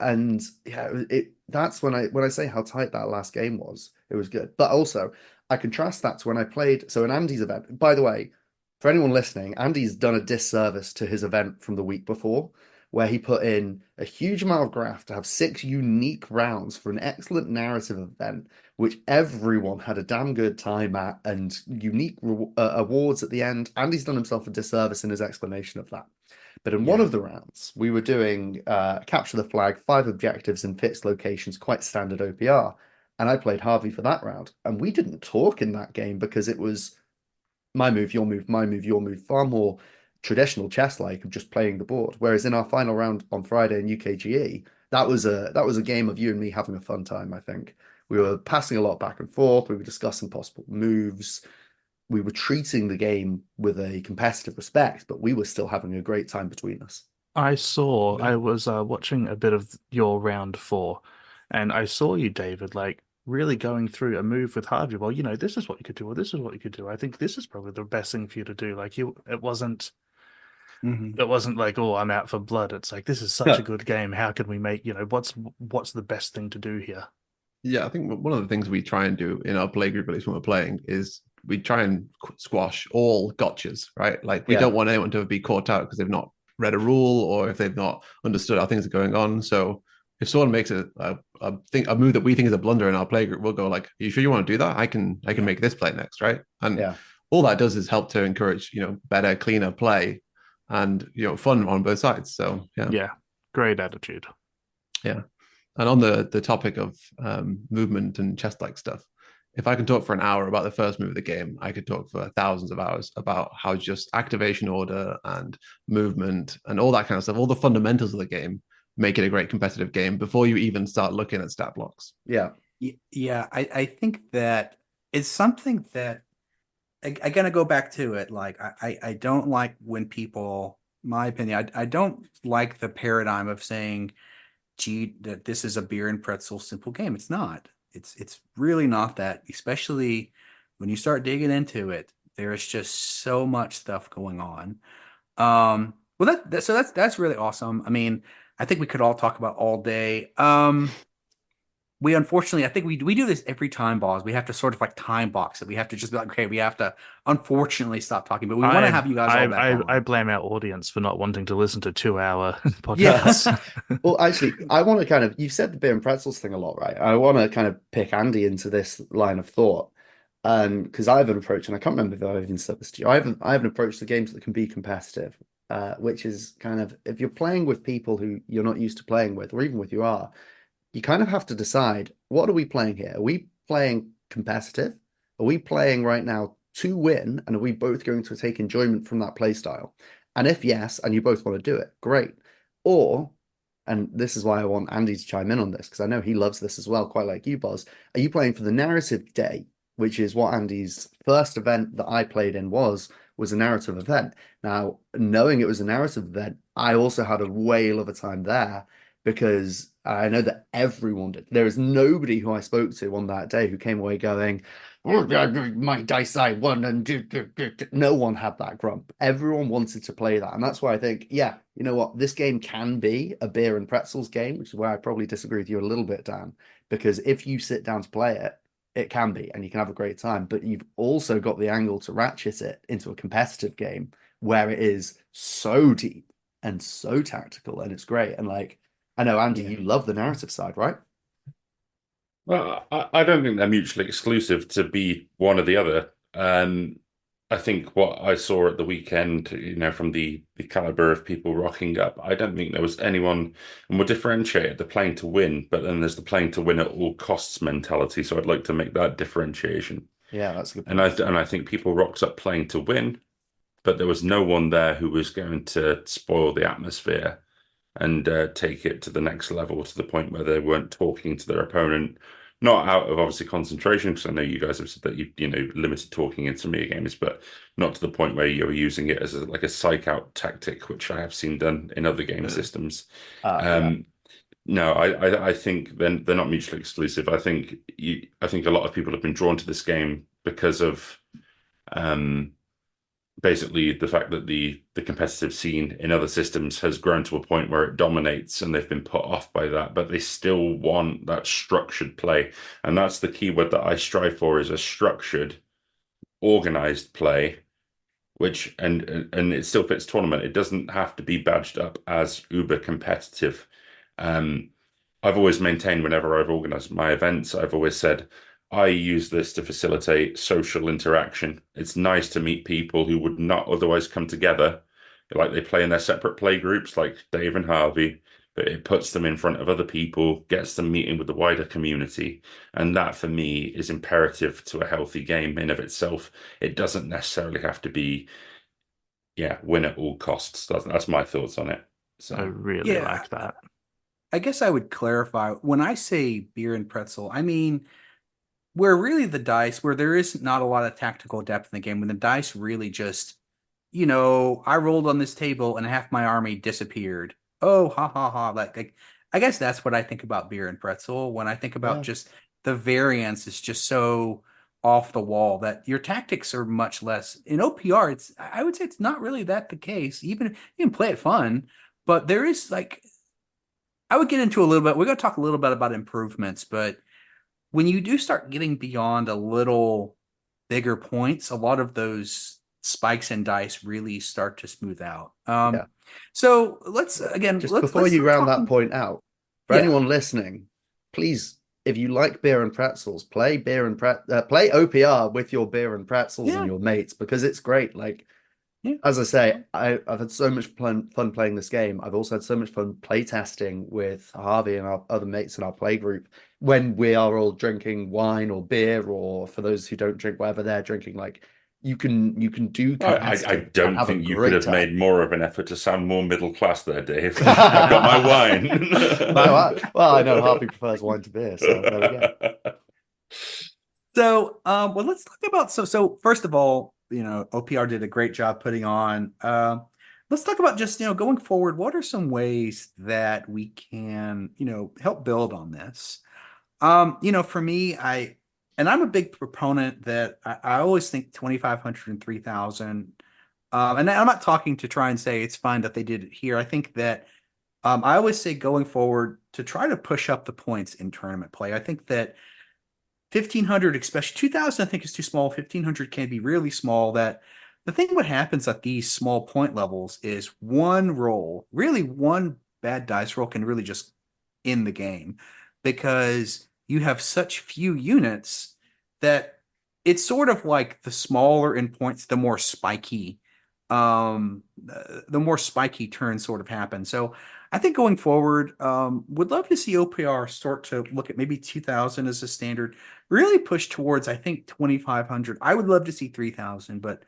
And yeah, that's when I say how tight that last game was. It was good. But also, I contrast that to when I played. So in Andy's event, by the way, for anyone listening, Andy's done a disservice to his event from the week before, where he put in a huge amount of graft to have 6 unique rounds for an excellent narrative event, which everyone had a damn good time at, and unique awards at the end. Andy's done himself a disservice in his explanation of that. But in one of the rounds, we were doing capture the flag, 5 objectives in fixed locations, quite standard OPR. And I played Harvey for that round. And we didn't talk in that game because it was my move, your move, my move, your move, far more traditional chess like of just playing the board. Whereas in our final round on Friday in UKGE, that was a game of you and me having a fun time. I think we were passing a lot back and forth. We were discussing possible moves. We were treating the game with a competitive respect, but we were still having a great time between us. I was watching a bit of your round 4, and I saw you, David, like really going through a move with Harvey. Well, this is what you could do, or this is what you could do. I think this is probably the best thing for you to do. Like it wasn't like, oh, I'm out for blood. It's like, this is such a good game. How can we make, what's the best thing to do here? Yeah, I think one of the things we try and do in our play group, at least when we're playing, is we try and squash all gotchas, right? Like we don't want anyone to be caught out because they've not read a rule or if they've not understood how things are going on. So if someone makes a move that we think is a blunder in our play group, we'll go like, "Are you sure you want to do that? I can make this play next, right?" And all that does is help to encourage, better, cleaner play and fun on both sides. So yeah, great attitude. Yeah. And on the topic of movement and chess-like stuff, if I can talk for an hour about the first move of the game, I could talk for thousands of hours about how just activation order and movement and all that kind of stuff, all the fundamentals of the game make it a great competitive game before you even start looking at stat blocks. Yeah. Yeah, I think that it's something that I gotta go back to it. Like I don't like when people, my opinion, I don't like the paradigm of saying, gee, that this is a beer and pretzel simple game. It's not. It's really not that, especially when you start digging into it. There's just so much stuff going on. Well, so that's really awesome. I mean, I think we could all talk about all day. We unfortunately, I think we do this every time, Bozz. We have to sort of like time box it. We have to just be like, okay, we have to unfortunately stop talking, but we want to have you guys all back on. I blame our audience for not wanting to listen to 2 hour Yeah. podcasts. Well, actually, I want to kind of, you've said the beer and pretzels thing a lot, right? I want to kind of pick Andy into this line of thought. Because I have an approach, and I can't remember if I've even said this to you. I have an approach to games that can be competitive, which is kind of, if you're playing with people who you're not used to playing with, or even with you are, you kind of have to decide, what are we playing here? Are we playing competitive? Are we playing right now to win? And are we both going to take enjoyment from that play style? And if yes, and you both want to do it, great. Or, and this is why I want Andy to chime in on this, because I know he loves this as well, quite like you, Buzz. Are you playing for the narrative day, which is what Andy's first event that I played in was a narrative event. Now, knowing it was a narrative event, I also had a whale of a time there, because I know that everyone did. There is nobody who I spoke to on that day who came away going, "Oh, my dice I won," and no one had that grump. Everyone wanted to play that. And that's why I think, yeah, you know what, this game can be a beer and pretzels game, which is where I probably disagree with you a little bit, Dan, because if you sit down to play it, it can be, and you can have a great time, but you've also got the angle to ratchet it into a competitive game where it is so deep and so tactical, and it's great. And like, I know, Andy, you love the narrative side, right? Well, I don't think they're mutually exclusive to be one or the other. I think what I saw at the weekend, from the caliber of people rocking up, I don't think there was anyone, and we'll differentiate the playing to win, but then there's the playing to win at all costs mentality. So I'd like to make that differentiation. Yeah, that's a good point. And I think people rocked up playing to win, but there was no one there who was going to spoil the atmosphere and take it to the next level, to the point where they weren't talking to their opponent, not out of obviously concentration, because I know you guys have said that you limited talking in some of your games, but not to the point where you're using it as like a psych out tactic, which I have seen done in other game systems. Yeah. No, I think they're not mutually exclusive. I think a lot of people have been drawn to this game because of basically the fact that the competitive scene in other systems has grown to a point where it dominates, and they've been put off by that, but they still want that structured play. And that's the key word that I strive for, is a structured, organized play, which and it still fits tournament. It doesn't have to be badged up as uber competitive. I've always maintained, whenever I've organized my events, I've always said, I use this to facilitate social interaction. It's nice to meet people who would not otherwise come together. Like, they play in their separate play groups, like Dave and Harvey, but it puts them in front of other people, gets them meeting with the wider community. And that, for me, is imperative to a healthy game in of itself. It doesn't necessarily have to be, win at all costs. That's my thoughts on it. So I really like that. I guess I would clarify, when I say beer and pretzel, I mean where really the dice, where there is not a lot of tactical depth in the game, when the dice really just, I rolled on this table and half my army disappeared. Oh, ha ha ha. Like I guess that's what I think about beer and pretzel. When I think about just the variance is just so off the wall that your tactics are much less. In OPR, I would say it's not really that the case. Even you can play it fun, but there is I would get into a little bit. We're going to talk a little bit about improvements, but when you do start getting beyond a little bigger points, a lot of those spikes and dice really start to smooth out. So let's before you round that point out, for anyone listening, please, if you like beer and pretzels, play play OPR with your beer and pretzels and your mates, because it's great. Like, As I say, I've had so much fun playing this game. I've also had so much fun playtesting with Harvey and our other mates in our play group when we are all drinking wine or beer, or for those who don't drink, whatever they're drinking. Like you can do I competitive and don't have a think you could great have time. made more of an effort to sound more middle class there, Dave. I've got my wine. Well, I know Harvey prefers wine to beer, so there we go. So, well, let's talk about so first of all, OPR did a great job putting on. Let's talk about just going forward. What are some ways that we can help build on this? For me, I'm a big proponent that I always think 2,500 and 3,000. And I'm not talking to try and say it's fine that they did it here. I think that I always say going forward to try to push up the points in tournament play. I think that 1,500, especially 2,000, I think is too small. 1,500 can be really small. That the thing what happens at these small point levels is one roll, really one bad dice roll can really just end the game because you have such few units that it's sort of like the smaller in points, the more spiky turns sort of happen. So I think going forward, would love to see OPR start to look at maybe 2,000 as a standard, really push towards, I think, 2,500. I would love to see 3,000, but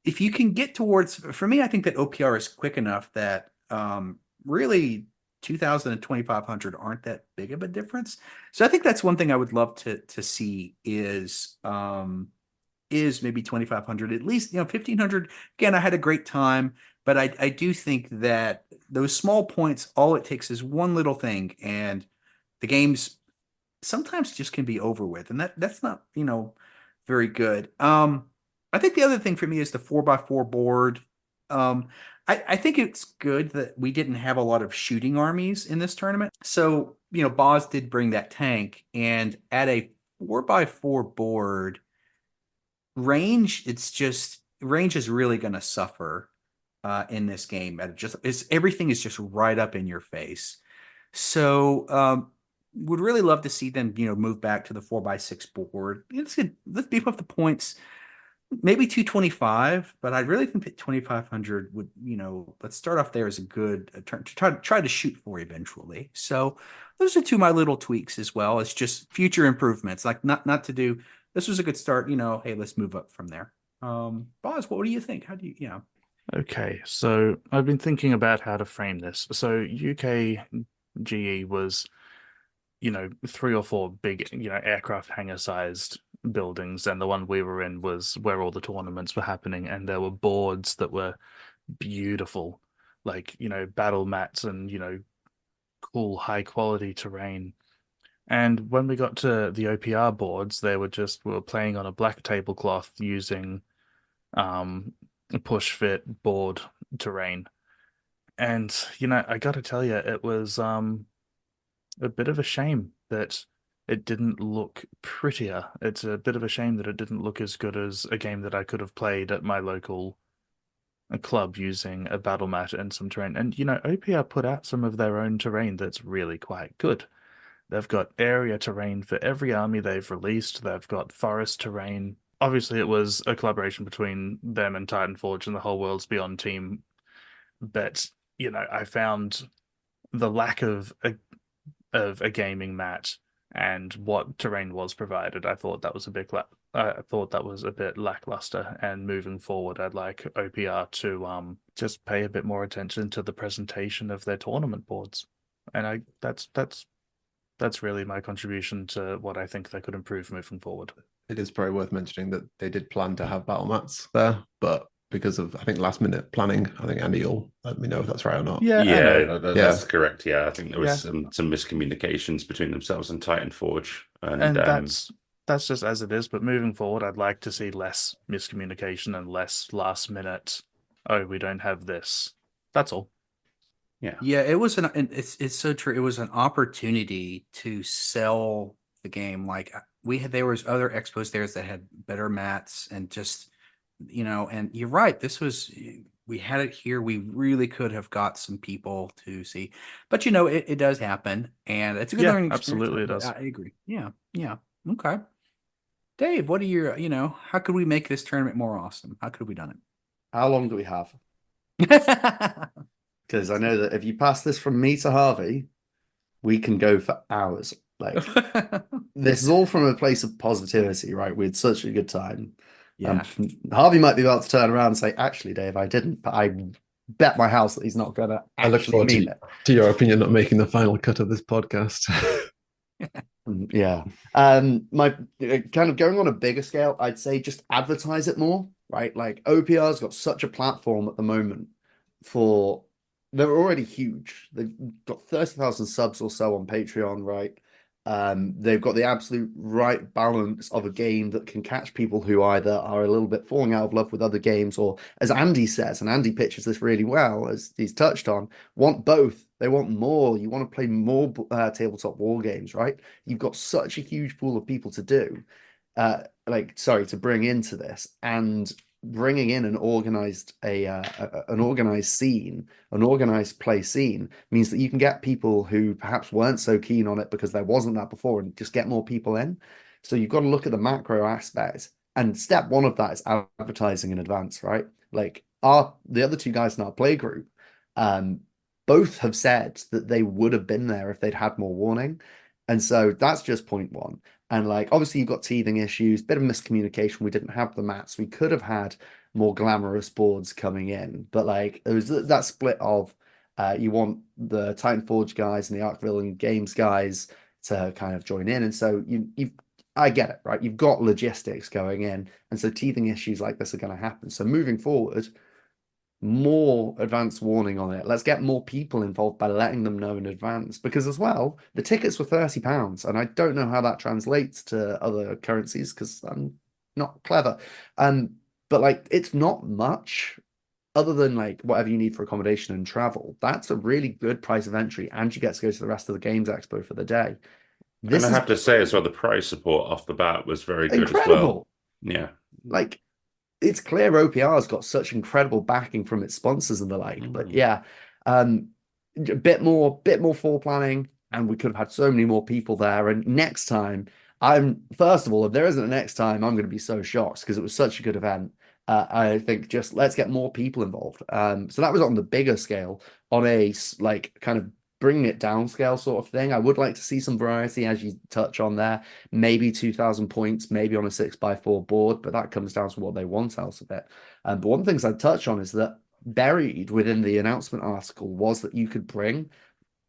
if you can get towards, for me, I think that OPR is quick enough that really 2,000 and 2,500 aren't that big of a difference. So I think that's one thing I would love to see is maybe 2,500, at least 1,500. Again, I had a great time, but I do think that those small points, all it takes is one little thing, and the games sometimes just can be over with, and that's not very good. I think the other thing for me is the 4x4 board. I think it's good that we didn't have a lot of shooting armies in this tournament. So Bozz did bring that tank, and at a 4x4 board, range is really going to suffer in this game. Everything is just right up in your face. So would really love to see them move back to the 4x6 board. Let's beef up the points, maybe 225, but I really think that 2,500 would let's start off there as a good turn to try to shoot for eventually. So those are two of my little tweaks, as well as just future improvements, like not to do. This was a good start, hey, let's move up from there. Bozz, what do you think? How do you, Okay, so I've been thinking about how to frame this. So UKGE was, 3 or 4 big, aircraft hangar-sized buildings, and the one we were in was where all the tournaments were happening, and there were boards that were beautiful, like, battle mats and, cool high-quality terrain. And when we got to the OPR boards, we were playing on a black tablecloth using push fit board terrain. And I got to tell you, it was a bit of a shame that it didn't look prettier. It's a bit of a shame that it didn't look as good as a game that I could have played at my local club using a battle mat and some terrain. And OPR put out some of their own terrain that's really quite good. They've got area terrain for every army they've released. They've got forest terrain. Obviously, it was a collaboration between them and Titanforge and the Whole Worlds Beyond team. But, I found the lack of a gaming mat and what terrain was provided. I thought that was a bit lackluster. And moving forward, I'd like OPR to just pay a bit more attention to the presentation of their tournament boards. And that's really my contribution to what I think they could improve moving forward. It is probably worth mentioning that they did plan to have battle mats there, but because of, I think, last minute planning, I think Andy will let me know if that's right or not. Yeah, that's correct. Yeah, I think there was some miscommunications between themselves and Titanforge, and that's just as it is. But moving forward, I'd like to see less miscommunication and less last minute. Oh, we don't have this. That's all. Yeah, it's so true. It was an opportunity to sell the game. Like there was other expos there that had better mats and just, and you're right. We had it here. We really could have got some people to see, but it does happen, and it's a good learning experience. Absolutely, it does. I agree. Yeah. Okay. Dave, what are your, how could we make this tournament more awesome? How could we done it? How long do we have? Because I know that if you pass this from me to Harvey, we can go for hours. Like, this is all from a place of positivity, right? We had such a good time. Yeah. Harvey might be about to turn around and say, "Actually, Dave, I didn't," but I bet my house that he's not going to I look actually forward mean it. to your opinion not making the final cut of this podcast. Yeah. My kind of going on a bigger scale, I'd say just advertise it more, right? Like OPR's got such a platform at the moment for they're already huge. They've got 30,000 subs or so on Patreon, right? They've got the absolute right balance of a game that can catch people who either are a little bit falling out of love with other games, or as Andy says, and Andy pitches this really well, as he's touched on, want both. They want more. You want to play more tabletop war games, right? You've got such a huge pool of people to do, to bring into this, and bringing in an organized an organized scene, an organized play scene means that you can get people who perhaps weren't so keen on it because there wasn't that before, and just get more people in. So you've got to look at the macro aspect, and step one of that is advertising in advance, right? Like the other two guys in our play group, both have said that they would have been there if they'd had more warning. And so that's just point one. And like, obviously you've got teething issues, bit of miscommunication. We didn't have the mats. We could have had more glamorous boards coming in, but like it was that split of you want the Titan Forge guys and the Arc Games guys to kind of join in. And so I get it, right? You've got logistics going in. And so teething issues like this are going to happen. So moving forward, more advanced warning on it. Let's get more people involved by letting them know in advance, because as well, the tickets were £30, and I don't know how that translates to other currencies because I'm not clever. But like it's not much other than like whatever you need for accommodation and travel. That's a really good price of entry, and you get to go to the rest of the Games Expo for the day. And I have to say as well, the price support off the bat was very good as well. Incredible. Yeah. Like, it's clear OPR's got such incredible backing from its sponsors and the like. But yeah, a bit more planning, and we could have had so many more people there. And next time, first of all, if there isn't a next time, I'm going to be so shocked because it was such a good event. I think just let's get more people involved. So that was on the bigger scale. On a like kind of bringing it down scale sort of thing, I would like to see some variety, as you touch on there. Maybe 2,000 points, maybe on a 6x4 board, but that comes down to what they want out of it. But one of the things I'd touch on is that buried within the announcement article was that you could bring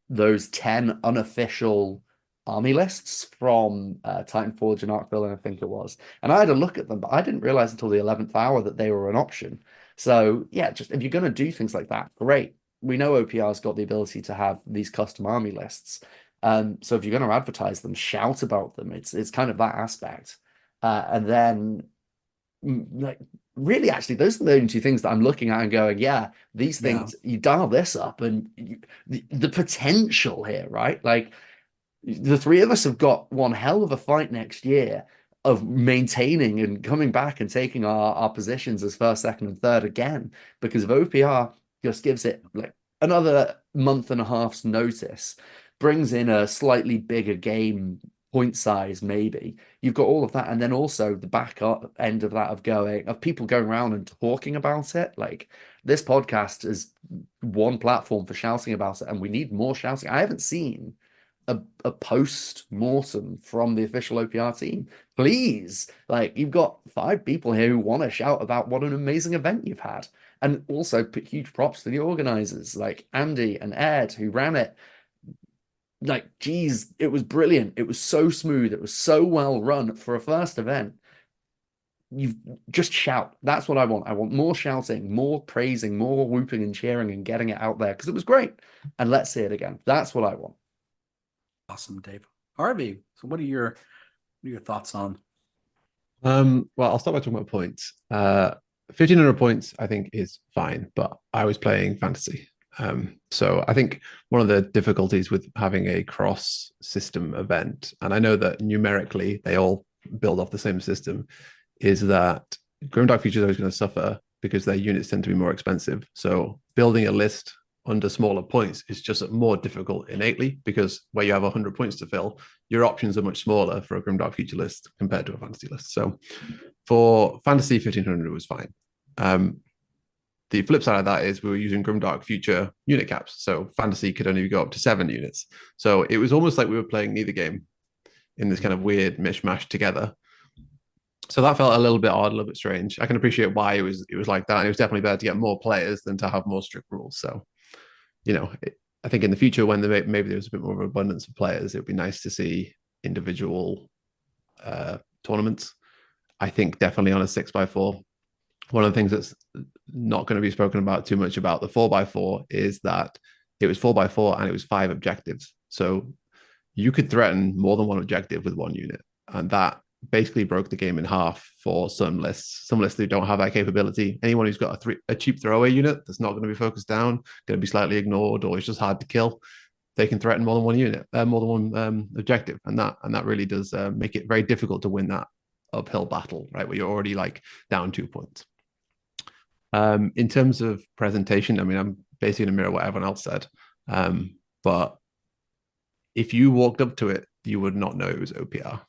those 10 unofficial army lists from Titan Forge and Arc-Villain, I think it was. And I had a look at them, but I didn't realize until the 11th hour that they were an option. So yeah, just if you're going to do things like that, great. We know OPR's got the ability to have these custom army lists. So if you're going to advertise them, shout about them. It's kind of that aspect. And then like really actually those are the only two things that I'm looking at and going, yeah, these things, you dial this up and the potential here, right? Like the three of us have got one hell of a fight next year of maintaining and coming back and taking our positions as first, second, and third again, because if OPR just gives it like another month and a half's notice, brings in a slightly bigger game point size, maybe you've got all of that, and then also the back end of that of people going around and talking about it. Like this podcast is one platform for shouting about it, and we need more shouting. I haven't seen a post-mortem from the official OPR team. Please, like you've got 5 people here who want to shout about what an amazing event you've had, and also put huge props to the organizers like Andy and Ed who ran it. Like, geez, it was brilliant. It was so smooth. It was so well run for a first event. You just shout. That's what I want. I want more shouting, more praising, more whooping and cheering and getting it out there because it was great. And let's see it again. That's what I want. Awesome, Dave. Harvey, so what are your thoughts on? Well, I'll start by talking about points. 1,500 points, I think, is fine, but I was playing fantasy. So I think one of the difficulties with having a cross system event, and I know that numerically they all build off the same system, is that Grimdark Future is always going to suffer because their units tend to be more expensive. So building a list under smaller points is just more difficult innately, because where you have 100 points to fill, your options are much smaller for a Grimdark Future list compared to a fantasy list. So for fantasy, 1,500 was fine. the flip side of that is we were using Grimdark Future unit caps. So fantasy could only go up to 7 units. So it was almost like we were playing neither game in this kind of weird mishmash together. So that felt a little bit odd, a little bit strange. I can appreciate why it was like that. And it was definitely better to get more players than to have more strict rules. So, I think in the future, when maybe there's a bit more of an abundance of players, it would be nice to see individual tournaments. I think definitely on a 6x4. One of the things that's not going to be spoken about too much about the 4x4 is that it was 4x4 and it was 5 objectives. So you could threaten more than one objective with one unit. And that basically broke the game in half for some lists. Some lists that don't have that capability. Anyone who's got a cheap throwaway unit that's not going to be focused down, going to be slightly ignored, or it's just hard to kill, they can threaten more than one unit, more than one objective, and that really does make it very difficult to win that uphill battle, right? Where you're already like down 2 points. In terms of presentation, I mean, I'm basically going to mirror what everyone else said, but if you walked up to it, you would not know it was OPR.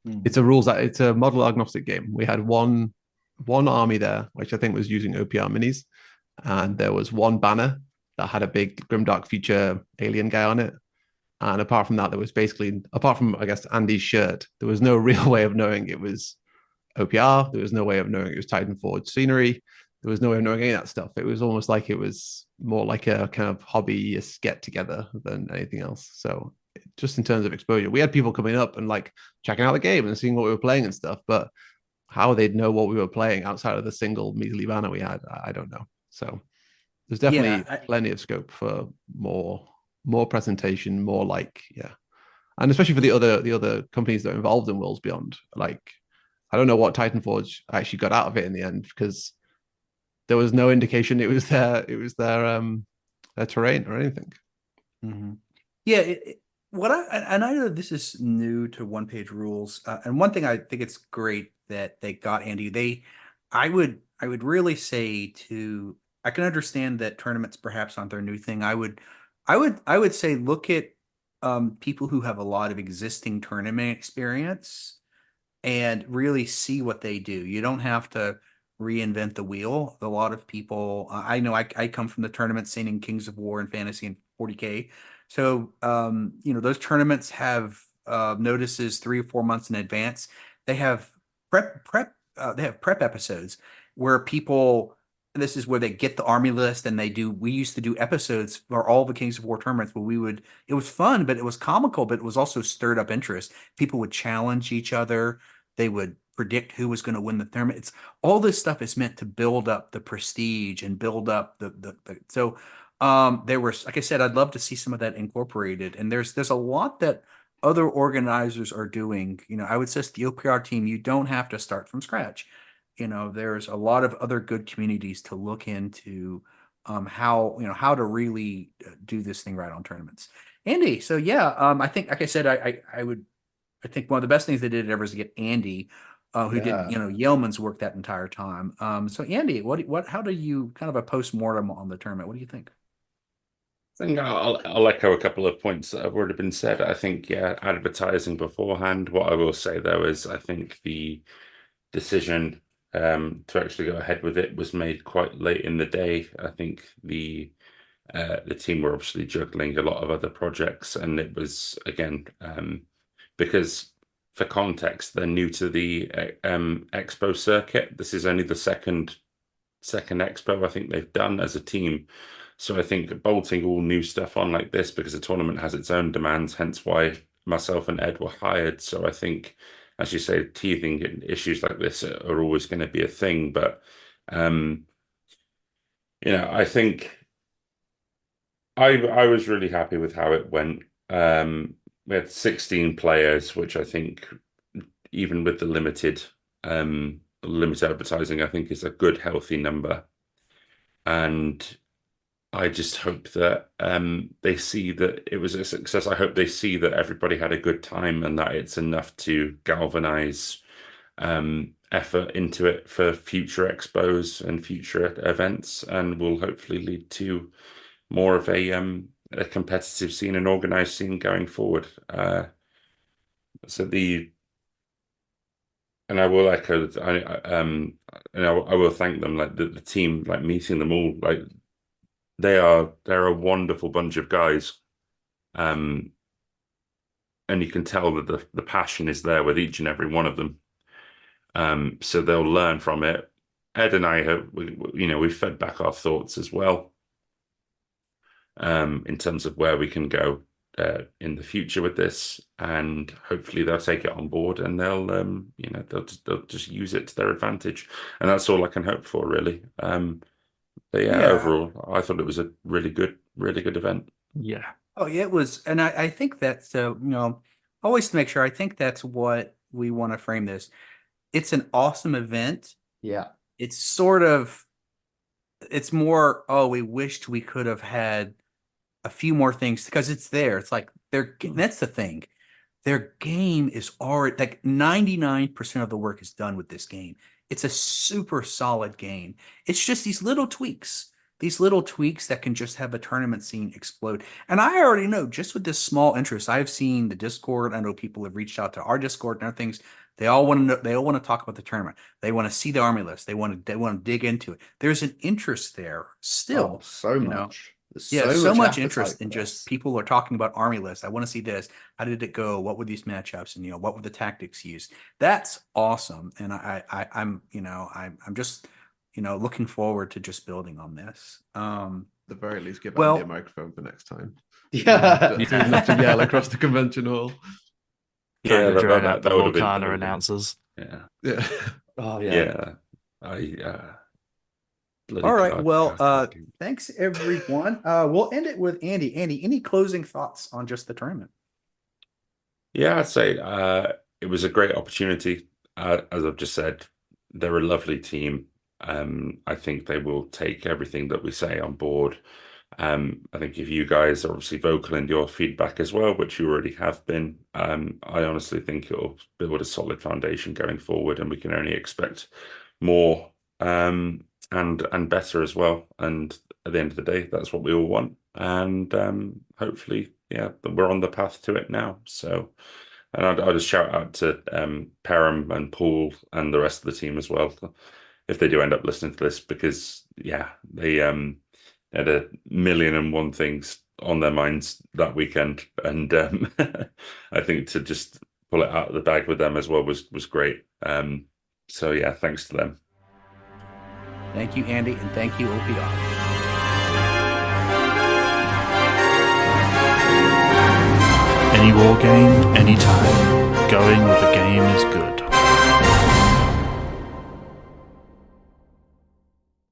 It's a model agnostic game. We had one army there, which I think was using OPR minis, and there was one banner that had a big Grimdark Future alien guy on it. And apart from that, there was basically, apart from, I guess, Andy's shirt, there was no real way of knowing it was OPR. There was no way of knowing it was Titan Forge scenery. There was no way of knowing any of that stuff. It was almost like it was more like a kind of hobbyist get together than anything else. So just in terms of exposure, we had people coming up and like checking out the game and seeing what we were playing and stuff, but how they'd know what we were playing outside of the single measly banner we had, I don't know. So there's definitely plenty of scope for more presentation, more like, and especially for the other companies that are involved in Worlds Beyond. Like, I don't know what Titan Forge actually got out of it in the end, because there was no indication it was their terrain or anything. Mm-hmm. Yeah, I know this is new to one page rules, and one thing I think it's great that they got, Andy. I would really say I can understand that tournaments perhaps aren't their new thing. I would say look at people who have a lot of existing tournament experience and really see what they do. You don't have to reinvent the wheel. A lot of people, I know I come from the tournament scene in Kings of War and Fantasy and 40K. So, those tournaments have notices 3 or 4 months in advance. They have they have prep episodes where people, this is where they get the army list and we used to do episodes for all the Kings of War tournaments where it was fun, but it was comical, but it was also stirred up interest. People would challenge each other. They would predict who was going to win the tournament. It's all this stuff is meant to build up the prestige and build up so there were, like I said, I'd love to see some of that incorporated. And there's a lot that other organizers are doing. I would say the OPR team, you don't have to start from scratch. There's a lot of other good communities to look into how to really do this thing right on tournaments. Andy, so I think, like I said, I think one of the best things they did ever is to get Andy, who did Yeoman's work that entire time. So Andy, how do you kind of a post-mortem on the tournament? What do you think? I think I'll echo a couple of points that have already been said. I think, advertising beforehand. What I will say though is I think the decision to actually go ahead with it was made quite late in the day. I think the team were obviously juggling a lot of other projects, and it was again because for context, they're new to the expo circuit. This is only the second expo I think they've done as a team. So I think bolting all new stuff on like this, because the tournament has its own demands, hence why myself and Ed were hired. So I think, as you say, teething issues like this are always going to be a thing. But I think I was really happy with how it went. We had 16 players, which I think, even with the limited advertising, I think is a good, healthy number. And I just hope that they see that it was a success. I hope they see that everybody had a good time and that it's enough to galvanize effort into it for future expos and future events, and will hopefully lead to more of a competitive scene and organized scene going forward. So And I will echo that. I will thank them, like the team, like meeting them all, like they're a wonderful bunch of guys. Um, and you can tell that the passion is there with each and every one of them. So they'll learn from it. Ed and I have, we've fed back our thoughts as well, in terms of where we can go in the future with this, and hopefully they'll take it on board and they'll just use it to their advantage, and that's all I can hope for, really. But yeah, overall, I thought it was a really good event. Yeah. Oh, yeah, it was. And I think that's, always to make sure, I think that's what we want to frame this. It's an awesome event. Yeah. It's it's more, oh, we wished we could have had a few more things because it's there. It's like that's the thing. Their game is already like 99% of the work is done with this game. It's a super solid game. It's just these little tweaks that can just have a tournament scene explode. And I already know, just with this small interest, I've seen the Discord. I know people have reached out to our Discord and other things. They all want to know, they all want to talk about the tournament. They want to see the army list. They want to dig into it. There's an interest there still. Oh, so much. There's so much appetite interest in for just this. people are talking about army lists. I want to see this. How did it go? What were these matchups? And what were the tactics used? That's awesome. And I'm just looking forward to just building on this. At the very least, give well- Andy a microphone for next time. Yeah. So he doesn't have to yell across the convention hall. Yeah, that- drone that- out the that would've been- Volcana that would've been- announcers. Yeah, Yeah. Oh yeah. Bloody All right. card Well, casting. thanks everyone. We'll end it with Andy. Andy, any closing thoughts on just the tournament? Yeah, I'd say it was a great opportunity. As I've just said, they're a lovely team. I think they will take everything that we say on board. I think if you guys are obviously vocal in your feedback as well, which you already have been, I honestly think it'll build a solid foundation going forward, and we can only expect more and better as well. And at the end of the day, that's what we all want. And hopefully, yeah, we're on the path to it now. So, and I'll just shout out to Perham and Paul and the rest of the team as well, if they do end up listening to this, because yeah, they had a million and one things on their minds that weekend, and I think to just pull it out of the bag with them as well was great. So yeah, thanks to them. Thank you, Andy, and thank you, OPR. Any war game, anytime. Going with the game is good.